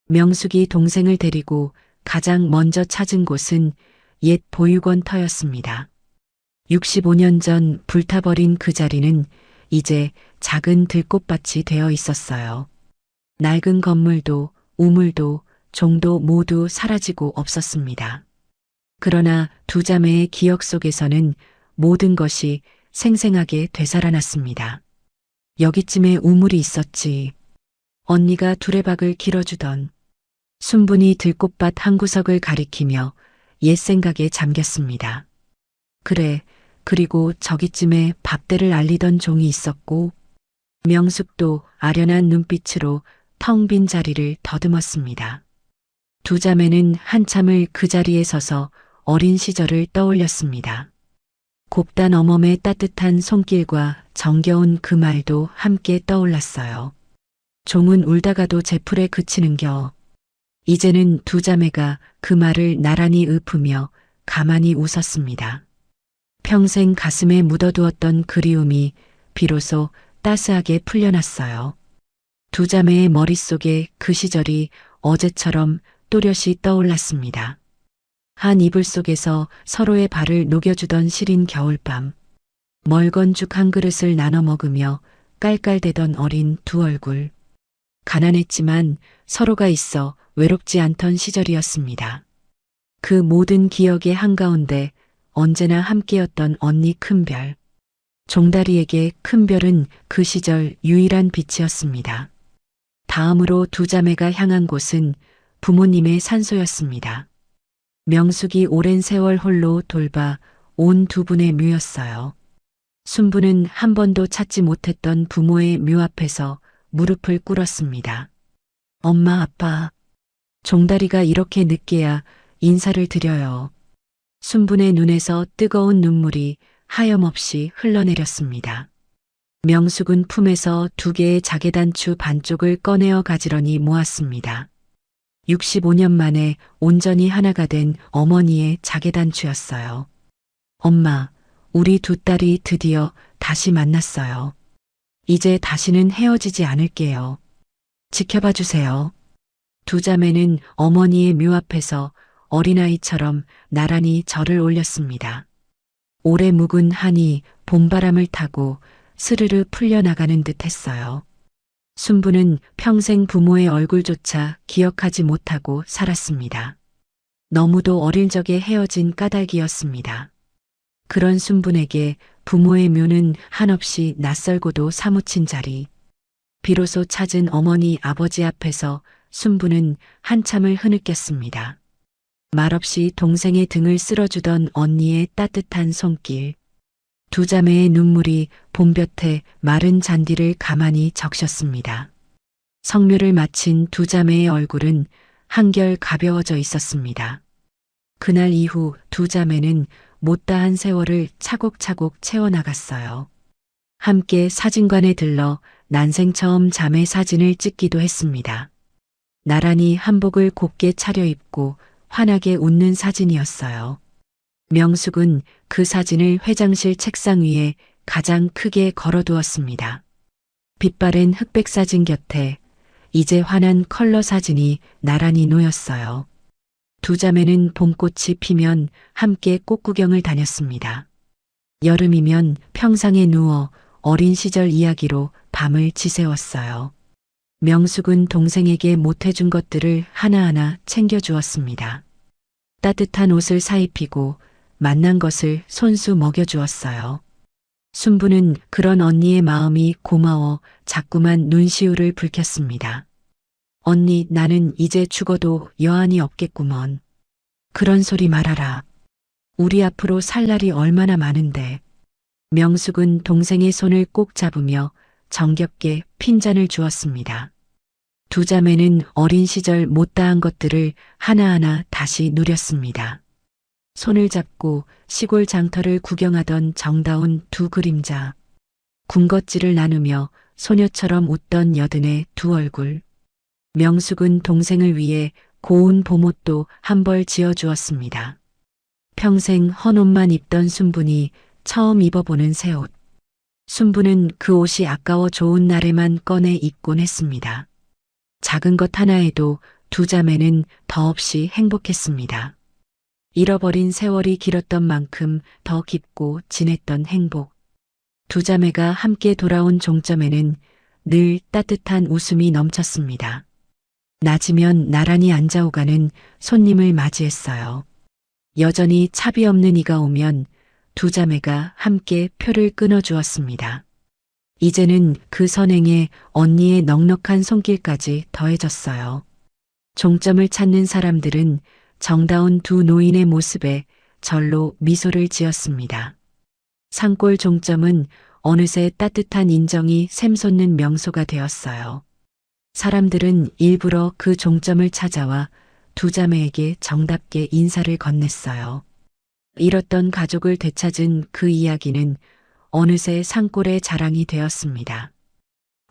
명숙이 동생을 데리고 가장 먼저 찾은 곳은 옛 보육원터였습니다. 65년 전 불타버린 그 자리는 이제 작은 들꽃밭이 되어 있었어요. 낡은 건물도 우물도 종도 모두 사라지고 없었습니다. 그러나 두 자매의 기억 속에서는 모든 것이 생생하게 되살아났습니다. 여기쯤에 우물이 있었지. 언니가 두레박을 길어주던. 순분이 들꽃밭 한 구석을 가리키며 옛 생각에 잠겼습니다. 그래, 그리고 저기쯤에 밥대를 알리던 종이 있었고, 명숙도 아련한 눈빛으로 텅 빈 자리를 더듬었습니다. 두 자매는 한참을 그 자리에 서서 어린 시절을 떠올렸습니다. 곱단 어멈의 따뜻한 손길과 정겨운 그 말도 함께 떠올랐어요. 종은 울다가도 제풀에 그치는겨. 이제는 두 자매가 그 말을 나란히 읊으며 가만히 웃었습니다. 평생 가슴에 묻어두었던 그리움이 비로소 따스하게 풀려났어요. 두 자매의 머릿속에 그 시절이 어제처럼 또렷이 떠올랐습니다. 한 이불 속에서 서로의 발을 녹여주던 시린 겨울밤, 멀건 죽 한 그릇을 나눠 먹으며 깔깔대던 어린 두 얼굴. 가난했지만 서로가 있어 외롭지 않던 시절이었습니다. 그 모든 기억의 한가운데 언제나 함께였던 언니 큰별. 종다리에게 큰별은 그 시절 유일한 빛이었습니다. 다음으로 두 자매가 향한 곳은 부모님의 산소였습니다. 명숙이 오랜 세월 홀로 돌봐 온 두 분의 묘였어요. 순부는 한 번도 찾지 못했던 부모의 묘 앞에서 무릎을 꿇었습니다. 엄마, 아빠. 종다리가 이렇게 늦게야 인사를 드려요. 순분의 눈에서 뜨거운 눈물이 하염없이 흘러내렸습니다. 명숙은 품에서 두 개의 자개단추 반쪽을 꺼내어 가지런히 모았습니다. 65년 만에 온전히 하나가 된 어머니의 자개단추였어요. 엄마, 우리 두 딸이 드디어 다시 만났어요. 이제 다시는 헤어지지 않을게요. 지켜봐 주세요. 두 자매는 어머니의 묘 앞에서 어린아이처럼 나란히 절을 올렸습니다. 오래 묵은 한이 봄바람을 타고 스르르 풀려나가는 듯 했어요. 순부는 평생 부모의 얼굴조차 기억하지 못하고 살았습니다. 너무도 어릴 적에 헤어진 까닭이었습니다. 그런 순분에게 부모의 묘는 한없이 낯설고도 사무친 자리. 비로소 찾은 어머니 아버지 앞에서 순부는 한참을 흐느꼈습니다. 말없이 동생의 등을 쓸어주던 언니의 따뜻한 손길. 두 자매의 눈물이 봄볕에 마른 잔디를 가만히 적셨습니다. 성묘를 마친 두 자매의 얼굴은 한결 가벼워져 있었습니다. 그날 이후 두 자매는 못다한 세월을 차곡차곡 채워나갔어요. 함께 사진관에 들러 난생 처음 자매 사진을 찍기도 했습니다. 나란히 한복을 곱게 차려입고 환하게 웃는 사진이었어요. 명숙은 그 사진을 회장실 책상 위에 가장 크게 걸어두었습니다. 빛바랜 흑백 사진 곁에 이제 환한 컬러 사진이 나란히 놓였어요. 두 자매는 봄꽃이 피면 함께 꽃구경을 다녔습니다. 여름이면 평상에 누워 어린 시절 이야기로 밤을 지새웠어요. 명숙은 동생에게 못해준 것들을 하나하나 챙겨주었습니다. 따뜻한 옷을 사입히고 만난 것을 손수 먹여주었어요. 순부는 그런 언니의 마음이 고마워 자꾸만 눈시울을 붉혔습니다. 언니, 나는 이제 죽어도 여한이 없겠구먼. 그런 소리 말아라. 우리 앞으로 살 날이 얼마나 많은데. 명숙은 동생의 손을 꼭 잡으며 정겹게 핀잔을 주었습니다. 두 자매는 어린 시절 못다한 것들을 하나하나 다시 누렸습니다. 손을 잡고 시골 장터를 구경하던 정다운 두 그림자. 군것질을 나누며 소녀처럼 웃던 여든의 두 얼굴. 명숙은 동생을 위해 고운 봄옷도 한 벌 지어주었습니다. 평생 헌옷만 입던 순분이 처음 입어보는 새옷. 순부는 그 옷이 아까워 좋은 날에만 꺼내 입곤 했습니다. 작은 것 하나에도 두 자매는 더없이 행복했습니다. 잃어버린 세월이 길었던 만큼 더 깊고 진했던 행복. 두 자매가 함께 돌아온 종점에는 늘 따뜻한 웃음이 넘쳤습니다. 낮이면 나란히 앉아오가는 손님을 맞이했어요. 여전히 차비 없는 이가 오면 두 자매가 함께 표를 끊어주었습니다. 이제는 그 선행에 언니의 넉넉한 손길까지 더해졌어요. 종점을 찾는 사람들은 정다운 두 노인의 모습에 절로 미소를 지었습니다. 산골 종점은 어느새 따뜻한 인정이 샘솟는 명소가 되었어요. 사람들은 일부러 그 종점을 찾아와 두 자매에게 정답게 인사를 건넸어요. 잃었던 가족을 되찾은 그 이야기는 어느새 산골의 자랑이 되었습니다.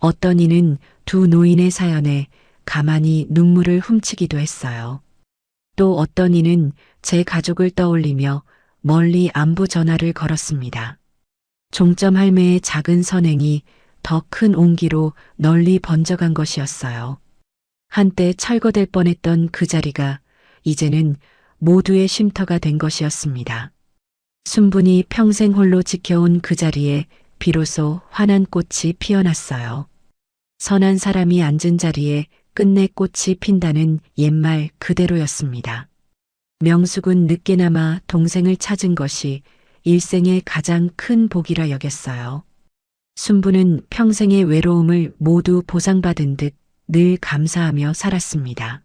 어떤 이는 두 노인의 사연에 가만히 눈물을 훔치기도 했어요. 또 어떤 이는 제 가족을 떠올리며 멀리 안부 전화를 걸었습니다. 종점 할매의 작은 선행이 더 큰 온기로 널리 번져간 것이었어요. 한때 철거될 뻔했던 그 자리가 이제는 모두의 쉼터가 된 것이었습니다. 순분이 평생 홀로 지켜온 그 자리에 비로소 환한 꽃이 피어났어요. 선한 사람이 앉은 자리에 끝내 꽃이 핀다는 옛말 그대로였습니다. 명숙은 늦게나마 동생을 찾은 것이 일생의 가장 큰 복이라 여겼어요. 순부는 평생의 외로움을 모두 보상받은 듯 늘 감사하며 살았습니다.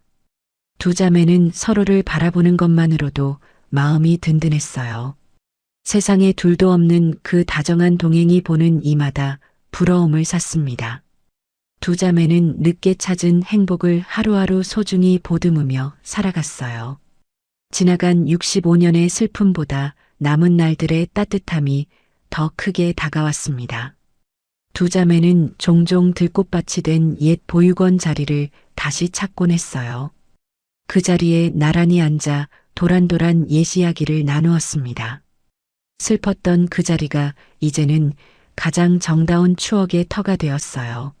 두 자매는 서로를 바라보는 것만으로도 마음이 든든했어요. 세상에 둘도 없는 그 다정한 동행이 보는 이마다 부러움을 샀습니다. 두 자매는 늦게 찾은 행복을 하루하루 소중히 보듬으며 살아갔어요. 지나간 65년의 슬픔보다 남은 날들의 따뜻함이 더 크게 다가왔습니다. 두 자매는 종종 들꽃밭이 된 옛 보육원 자리를 다시 찾곤 했어요. 그 자리에 나란히 앉아 도란도란 옛 이야기를 나누었습니다. 슬펐던 그 자리가 이제는 가장 정다운 추억의 터가 되었어요.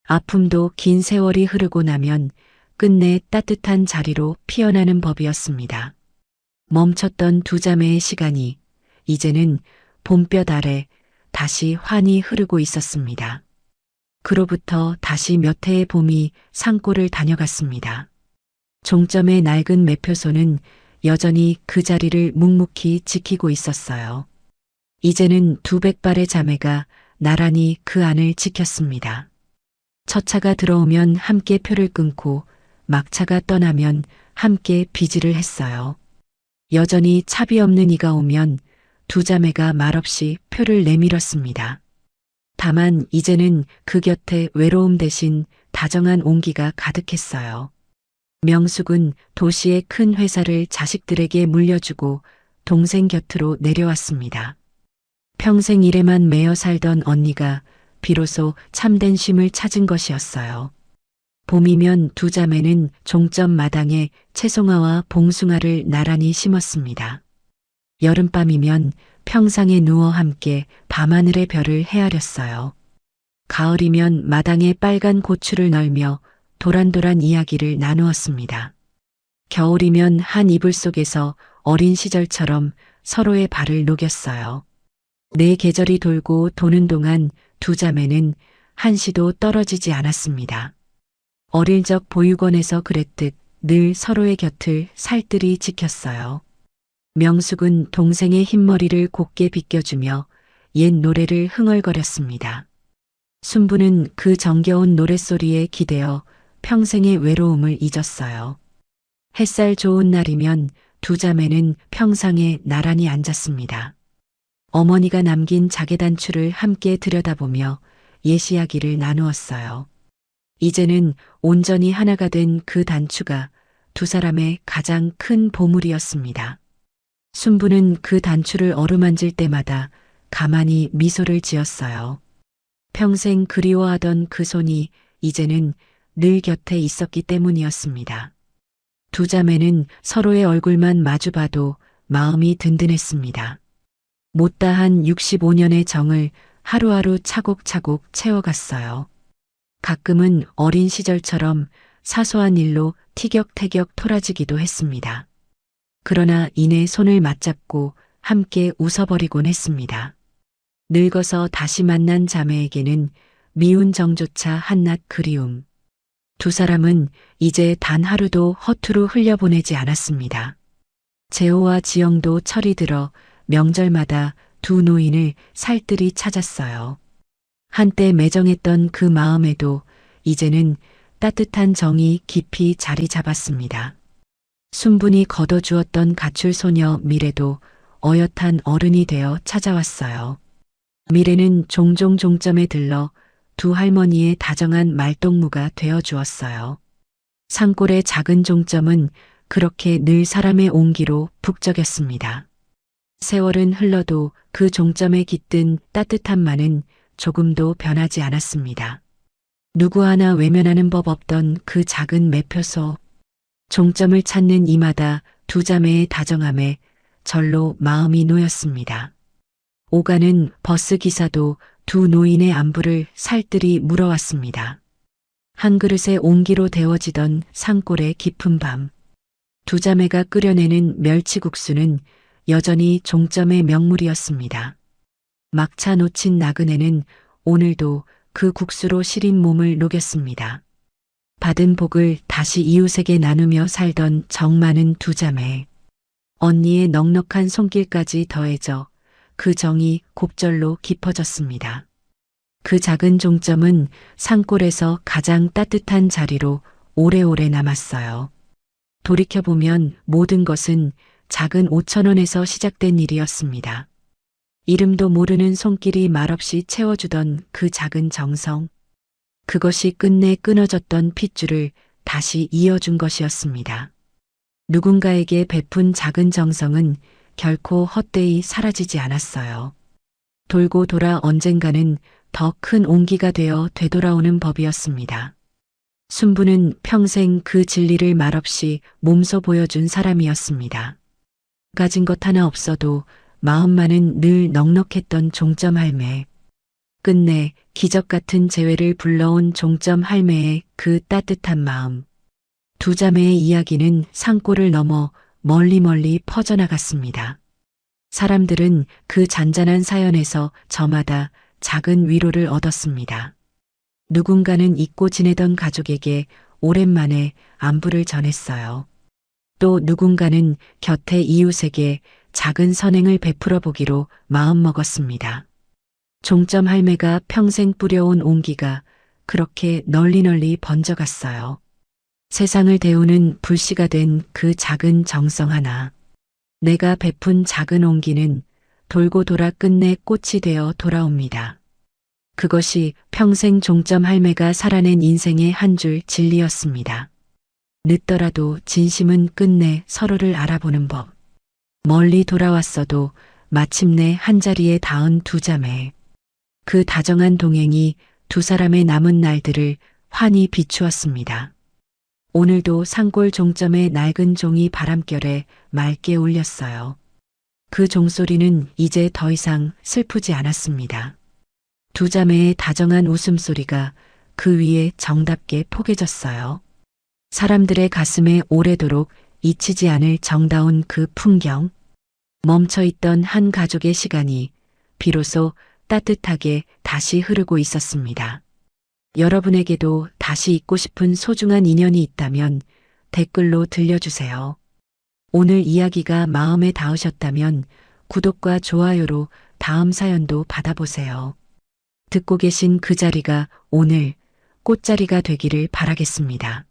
아픔도 긴 세월이 흐르고 나면 끝내 따뜻한 자리로 피어나는 법이었습니다. 멈췄던 두 자매의 시간이 이제는 봄볕 아래 다시 환히 흐르고 있었습니다. 그로부터 다시 몇 해의 봄이 산골을 다녀갔습니다. 종점의 낡은 매표소는 여전히 그 자리를 묵묵히 지키고 있었어요. 이제는 200발의 자매가 나란히 그 안을 지켰습니다. 첫 차가 들어오면 함께 표를 끊고 막차가 떠나면 함께 비지를 했어요. 여전히 차비 없는 이가 오면 두 자매가 말없이 표를 내밀었습니다. 다만 이제는 그 곁에 외로움 대신 다정한 온기가 가득했어요. 명숙은 도시의 큰 회사를 자식들에게 물려주고 동생 곁으로 내려왔습니다. 평생 일에만 매여 살던 언니가 비로소 참된 쉼을 찾은 것이었어요. 봄이면 두 자매는 종점 마당에 채송화와 봉숭아를 나란히 심었습니다. 여름밤이면 평상에 누워 함께 밤하늘의 별을 헤아렸어요. 가을이면 마당에 빨간 고추를 널며 도란도란 이야기를 나누었습니다. 겨울이면 한 이불 속에서 어린 시절처럼 서로의 발을 녹였어요. 네 계절이 돌고 도는 동안 두 자매는 한시도 떨어지지 않았습니다. 어릴 적 보육원에서 그랬듯 늘 서로의 곁을 살뜰히 지켰어요. 명숙은 동생의 흰머리를 곱게 빗겨주며 옛 노래를 흥얼거렸습니다. 순부는 그 정겨운 노랫소리에 기대어 평생의 외로움을 잊었어요. 햇살 좋은 날이면 두 자매는 평상에 나란히 앉았습니다. 어머니가 남긴 자개단추를 함께 들여다보며 옛 이야기를 나누었어요. 이제는 온전히 하나가 된 그 단추가 두 사람의 가장 큰 보물이었습니다. 순부는 그 단추를 어루만질 때마다 가만히 미소를 지었어요. 평생 그리워하던 그 손이 이제는 늘 곁에 있었기 때문이었습니다. 두 자매는 서로의 얼굴만 마주봐도 마음이 든든했습니다. 못다한 65년의 정을 하루하루 차곡차곡 채워갔어요. 가끔은 어린 시절처럼 사소한 일로 티격태격 토라지기도 했습니다. 그러나 이내 손을 맞잡고 함께 웃어버리곤 했습니다. 늙어서 다시 만난 자매에게는 미운 정조차 한낱 그리움. 두 사람은 이제 단 하루도 허투루 흘려보내지 않았습니다. 재호와 지영도 철이 들어 명절마다 두 노인을 살뜰히 찾았어요. 한때 매정했던 그 마음에도 이제는 따뜻한 정이 깊이 자리 잡았습니다. 순분이 걷어주었던 가출소녀 미래도 어엿한 어른이 되어 찾아왔어요. 미래는 종종 종점에 들러 두 할머니의 다정한 말동무가 되어 주었어요. 산골의 작은 종점은 그렇게 늘 사람의 온기로 북적였습니다. 세월은 흘러도 그 종점에 깃든 따뜻함만은 조금도 변하지 않았습니다. 누구 하나 외면하는 법 없던 그 작은 매표소. 종점을 찾는 이마다 두 자매의 다정함에 절로 마음이 놓였습니다. 오가는 버스 기사도 두 노인의 안부를 살뜰히 물어왔습니다. 한 그릇에 옹기로 데워지던 산골의 깊은 밤, 두 자매가 끓여내는 멸치국수는 여전히 종점의 명물이었습니다. 막차 놓친 나그네는 오늘도 그 국수로 시린 몸을 녹였습니다. 받은 복을 다시 이웃에게 나누며 살던 정 많은 두 자매. 언니의 넉넉한 손길까지 더해져 그 정이 곱절로 깊어졌습니다. 그 작은 종점은 산골에서 가장 따뜻한 자리로 오래오래 남았어요. 돌이켜보면 모든 것은 작은 5,000원에서 시작된 일이었습니다. 이름도 모르는 손길이 말없이 채워주던 그 작은 정성. 그것이 끝내 끊어졌던 핏줄을 다시 이어준 것이었습니다. 누군가에게 베푼 작은 정성은 결코 헛되이 사라지지 않았어요. 돌고 돌아 언젠가는 더 큰 온기가 되어 되돌아오는 법이었습니다. 순부는 평생 그 진리를 말없이 몸소 보여준 사람이었습니다. 가진 것 하나 없어도 마음만은 늘 넉넉했던 종점 할매. 끝내 기적 같은 재회를 불러온 종점 할매의 그 따뜻한 마음. 두 자매의 이야기는 산골을 넘어 멀리 퍼져나갔습니다. 사람들은 그 잔잔한 사연에서 저마다 작은 위로를 얻었습니다. 누군가는 잊고 지내던 가족에게 오랜만에 안부를 전했어요. 또 누군가는 곁에 이웃에게 작은 선행을 베풀어 보기로 마음먹었습니다. 종점 할매가 평생 뿌려온 온기가 그렇게 널리 번져갔어요. 세상을 데우는 불씨가 된 그 작은 정성 하나. 내가 베푼 작은 온기는 돌고 돌아 끝내 꽃이 되어 돌아옵니다. 그것이 평생 종점 할매가 살아낸 인생의 한 줄 진리였습니다. 늦더라도 진심은 끝내 서로를 알아보는 법. 멀리 돌아왔어도 마침내 한자리에 닿은 두 자매. 그 다정한 동행이 두 사람의 남은 날들을 환히 비추었습니다. 오늘도 산골 종점의 낡은 종이 바람결에 맑게 울렸어요. 그 종소리는 이제 더 이상 슬프지 않았습니다. 두 자매의 다정한 웃음소리가 그 위에 정답게 포개졌어요. 사람들의 가슴에 오래도록 잊히지 않을 정다운 그 풍경. 멈춰있던 한 가족의 시간이 비로소 따뜻하게 다시 흐르고 있었습니다. 여러분에게도 다시 잊고 싶은 소중한 인연이 있다면 댓글로 들려주세요. 오늘 이야기가 마음에 닿으셨다면 구독과 좋아요로 다음 사연도 받아보세요. 듣고 계신 그 자리가 오늘 꽃자리가 되기를 바라겠습니다.